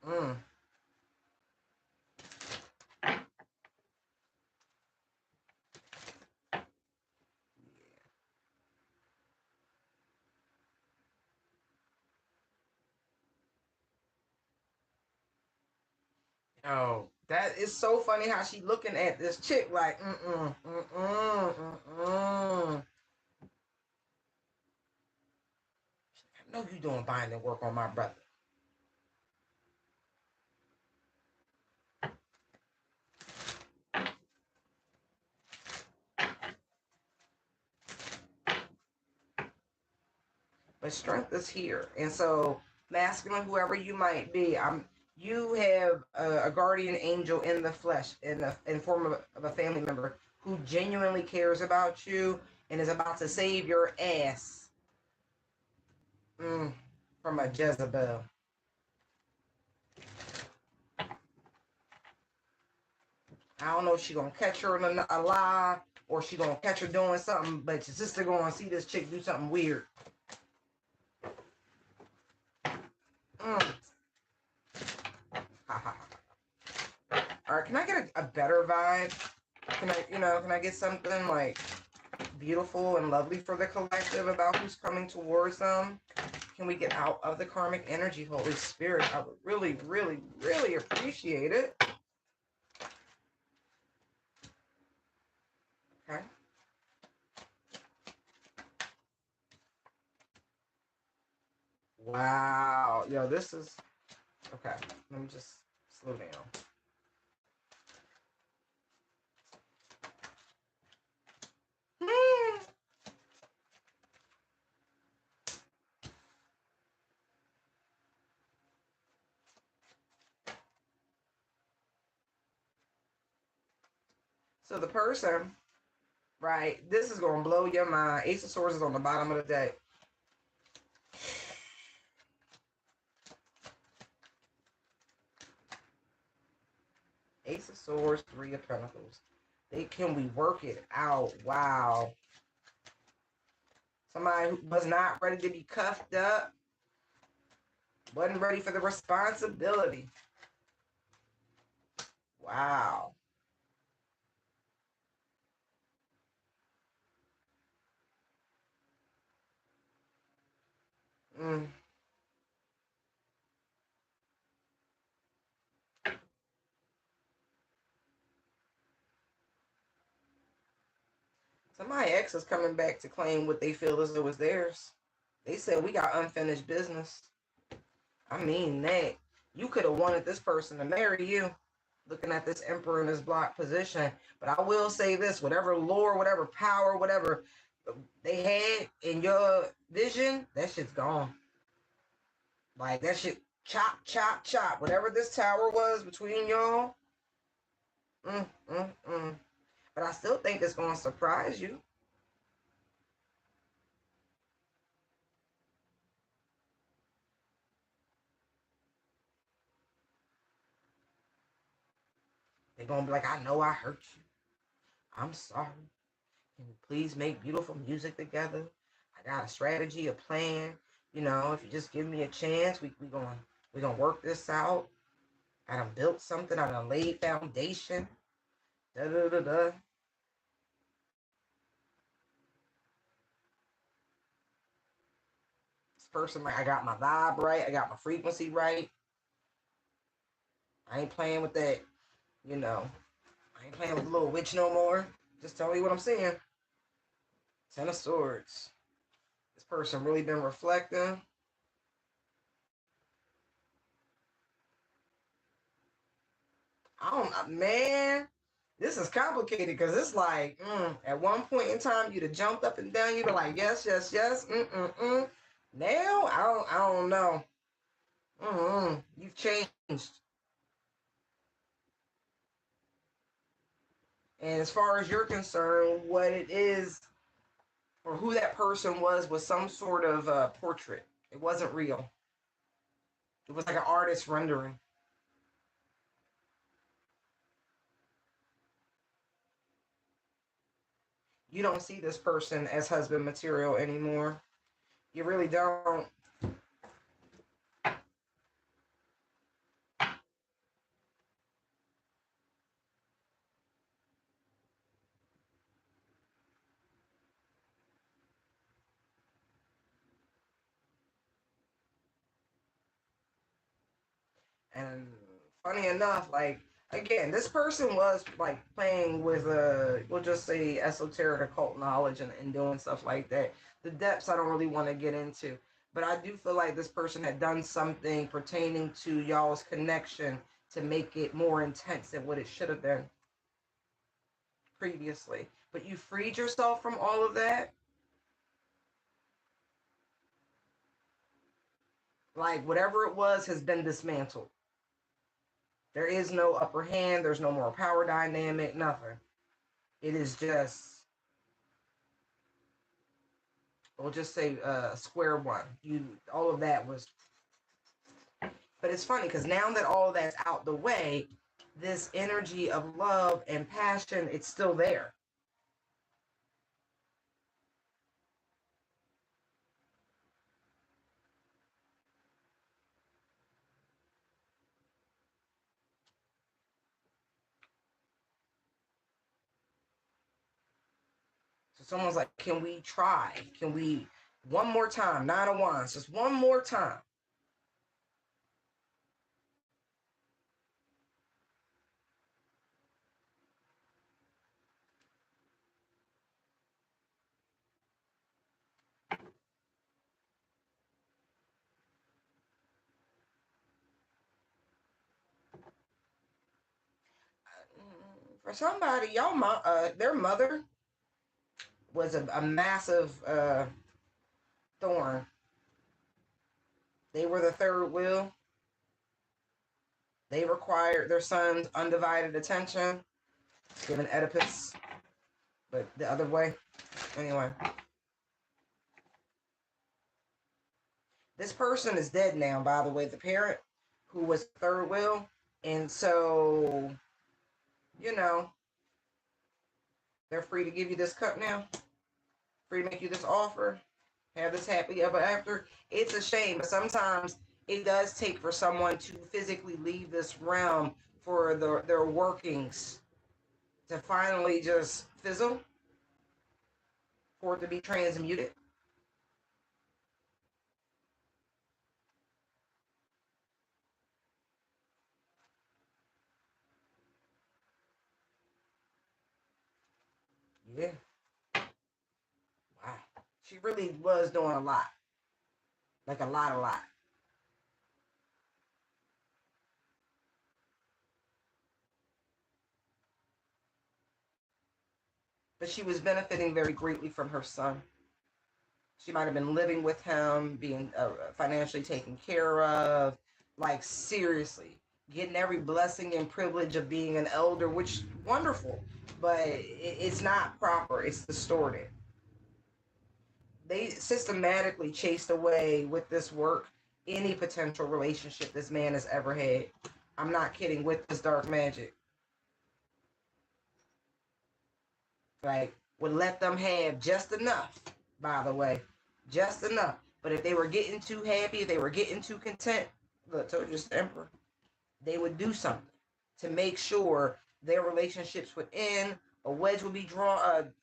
Mm. Oh, that is so funny how she looking at this chick like, mm-mm. I know you doing binding work on my brother. But strength is here. And so, masculine, whoever you might be, you have a guardian angel in the flesh, in form of a family member who genuinely cares about you and is about to save your ass from a Jezebel. I don't know if she gonna catch her alive or she gonna catch her doing something, but your sister gonna see this chick do something weird. Mm. All right, can I get a better vibe? Can I get something like beautiful and lovely for the collective about who's coming towards them? Can we get out of the karmic energy, Holy Spirit? I would really, really, really appreciate it. Okay. Wow. Yo, this is okay. Let me just slow down. So the person, right? This is gonna blow your mind. Ace of Swords is on the bottom of the deck. Ace of Swords, Three of Pentacles. Can we work it out? Wow. Somebody who was not ready to be cuffed up, wasn't ready for the responsibility. Wow. Mm. Somebody ex is coming back to claim what they feel as though it's theirs. They said we got unfinished business. I mean that. You could have wanted this person to marry you, looking at this emperor in this block position. But I will say this, whatever lore, whatever power, whatever they had in your vision, that shit's gone. Like that shit, chop, chop, chop. Whatever this tower was between y'all, mm, mm, mm. But I still think it's going to surprise you. They're going to be like, I know I hurt you. I'm sorry. Can we please make beautiful music together? I got a strategy, a plan. If you just give me a chance, we gonna work this out. I done built something. I done laid foundation. Da da da da. This person, like, I got my vibe right. I got my frequency right. I ain't playing with that, you know. I ain't playing with the little witch no more. Just tell me what I'm seeing. Ten of Swords. This person really been reflecting. I don't, man. This is complicated because it's like, at one point in time, you'd have jumped up and down. You'd be like, yes, yes, yes. Now, I don't know. You've changed. And as far as you're concerned, what it is or who that person was some sort of portrait. It wasn't real. It was like an artist rendering. You don't see this person as husband material anymore. You really don't. And funny enough, like, again, this person was like playing with we'll just say esoteric occult knowledge and doing stuff like that. The depths I don't really want to get into. But I do feel like this person had done something pertaining to y'all's connection to make it more intense than what it should have been previously. But you freed yourself from all of that. Like, whatever it was has been dismantled. There is no upper hand. There's no more power dynamic. Nothing. It is just, we'll just say, square one. You, all of that was. But it's funny because now that all of that's out the way, this energy of love and passion, it's still there. So someone's like, "Can we try? Can we one more time? Nine of Wands, just one more time." For somebody, their mother was a massive thorn. They were the third wheel. They required their son's undivided attention, given Oedipus, but the other way. Anyway, this person is dead now, by the way, the parent who was third wheel. And so, you know, they're free to give you this cup now, free to make you this offer, have this happy ever after. It's a shame, but sometimes it does take for someone to physically leave this realm for their workings to finally just fizzle, for it to be transmuted. Yeah. Wow. She really was doing a lot. Like a lot, a lot. But she was benefiting very greatly from her son. She might have been living with him, being financially taken care of, like, seriously, getting every blessing and privilege of being an elder, which is wonderful, but it's not proper. It's distorted. They systematically chased away with this work any potential relationship this man has ever had. I'm not kidding, with this dark magic. Like, would let them have just enough, by the way, just enough. But if they were getting too happy, if they were getting too content, look, told you it's the emperor, they would do something to make sure their relationships would end, a wedge would be drawn,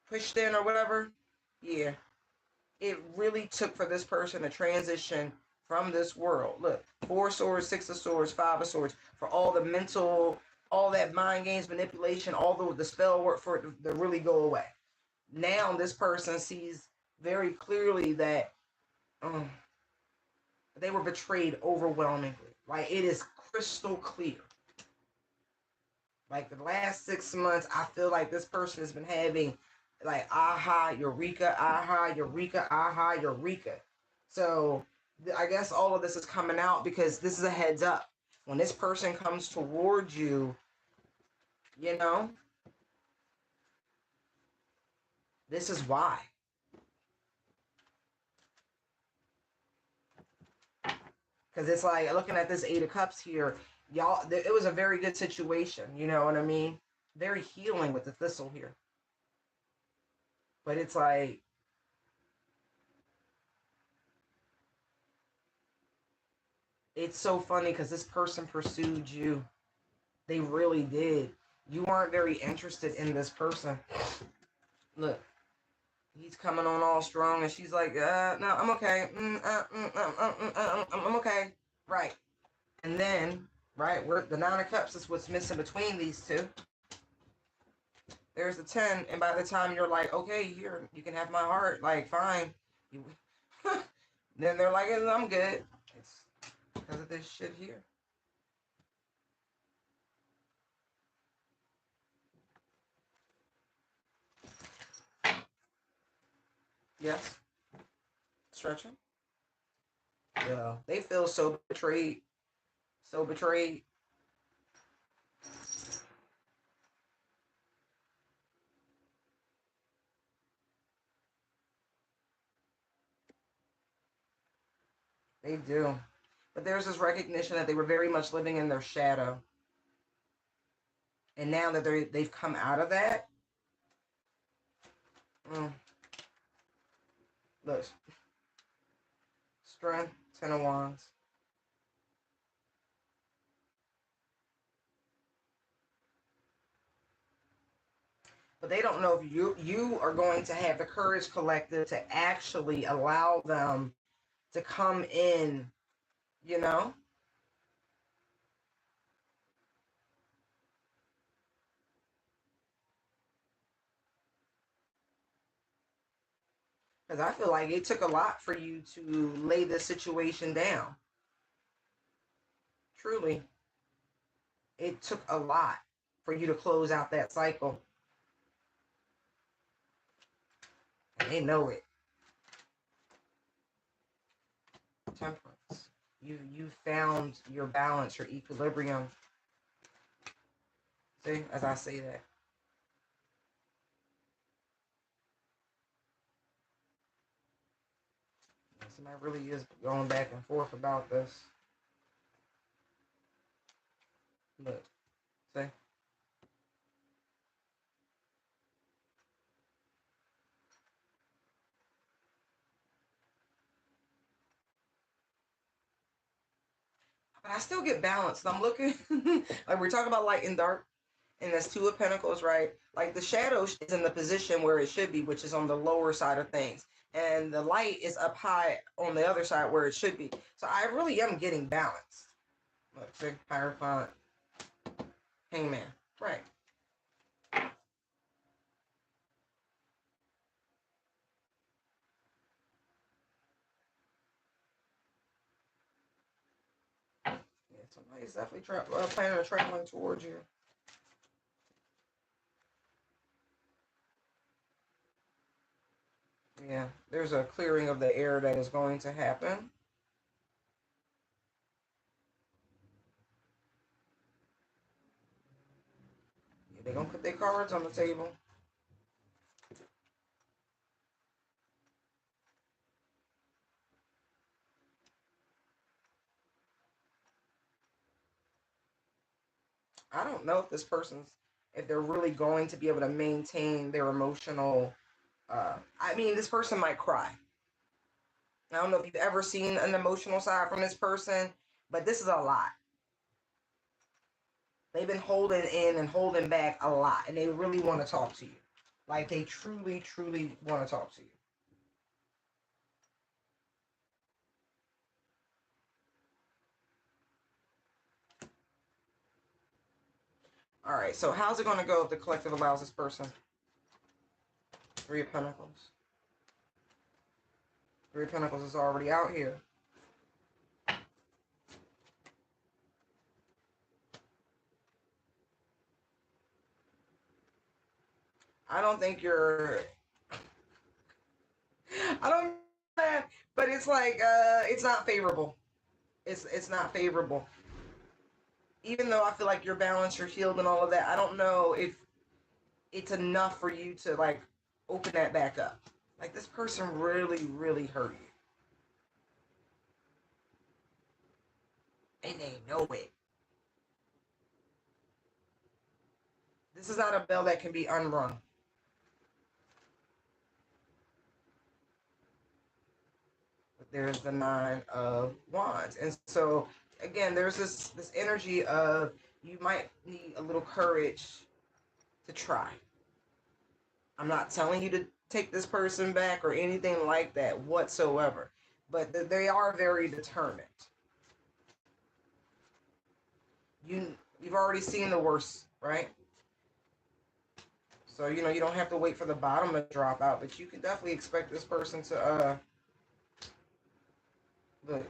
pushed in or whatever. Yeah, it really took for this person to transition from this world. Look, 4 of Swords, 6 of Swords, 5 of Swords, for all the mental, all that mind games, manipulation, all the spell work for it to really go away. Now this person sees very clearly that um, they were betrayed overwhelmingly. Like, it is crystal clear. Like, the last 6 months, I feel like this person has been having like aha, eureka, aha, eureka, aha, eureka. So I guess all of this is coming out because this is a heads up. When this person comes towards you, you know, this is why. Because it's like looking at this 8 of Cups here, y'all, it was a very good situation. You know what I mean? Very healing with the Thistle here. But it's like, it's so funny because this person pursued you. They really did. You weren't very interested in this person. Look, he's coming on all strong, and she's like, no, I'm okay. I'm okay. Right. And then, right, we're the 9 of Cups is what's missing between these two. There's the 10, and by the time you're like, okay, here, you can have my heart, like, fine. You, then they're like, I'm good. It's because of this shit here. Yes. Stretching. Yeah. They feel so betrayed. So betrayed. They do. But there's this recognition that they were very much living in their shadow. And now that they've come out of that, look, Strength, 10 of Wands. But they don't know if you are going to have the courage collective to actually allow them to come in, you know? Because I feel like it took a lot for you to lay this situation down. Truly, it took a lot for you to close out that cycle. And they know it. Temperance. You found your balance, your equilibrium. See, as I say that. Somebody really is going back and forth about this. Look, see? But I still get balanced. I'm looking, like we're talking about light and dark, and that's 2 of Pentacles, right? Like the shadow is in the position where it should be, which is on the lower side of things. And the light is up high on the other side where it should be. So I really am getting balanced. Look, see, Hierophant, Hangman, right. Yeah, somebody's definitely planning on traveling towards you. Yeah, there's a clearing of the air that is going to happen. Yeah, they're going to put their cards on the table. I don't know if this person's, if they're really going to be able to maintain their emotional, I mean, this person might cry. I don't know if you've ever seen an emotional side from this person, but this is a lot. They've been holding in and holding back a lot, and they really want to talk to you. Like, they truly, truly want to talk to you. All right, so how's it going to go if the collective allows this person? Three of Pentacles. Three of Pentacles is already out here. I don't think you're... I don't... But it's like, it's not favorable. It's not favorable. Even though I feel like you're balanced, you're healed, and all of that, I don't know if it's enough for you to, like, open that back up. Like, this person really, really hurt you. And they know it. This is not a bell that can be unrung. There's the Nine of Wands. And so, again, there's this energy of you might need a little courage to try. I'm not telling you to take this person back or anything like that whatsoever. But they are very determined. You've already seen the worst, right? So, you know, you don't have to wait for the bottom to drop out, but you can definitely expect this person to, look.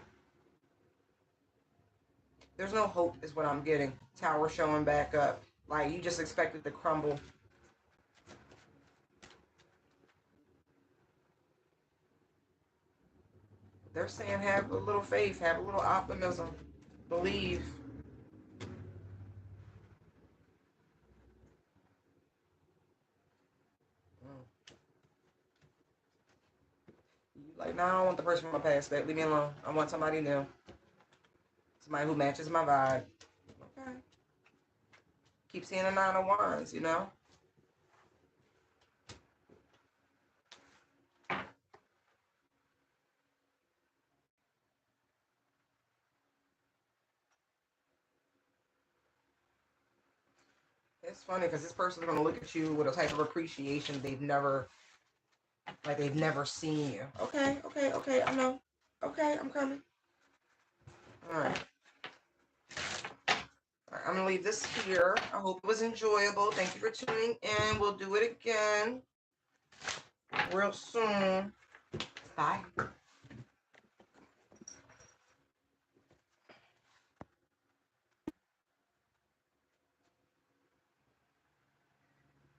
There's no hope is what I'm getting. Tower showing back up. Like, you just expect it to crumble. They're saying have a little faith, have a little optimism, believe. Like, no, I don't want the person from my past. That leave me alone. I want somebody new. Somebody who matches my vibe. Okay. Keep seeing the Nine of Wands, you know? It's funny because this person's going to look at you with a type of appreciation they've never seen you. Okay, okay, okay, I know. Okay, I'm coming. All right. I'm going to leave this here. I hope it was enjoyable. Thank you for tuning in. We'll do it again real soon. Bye.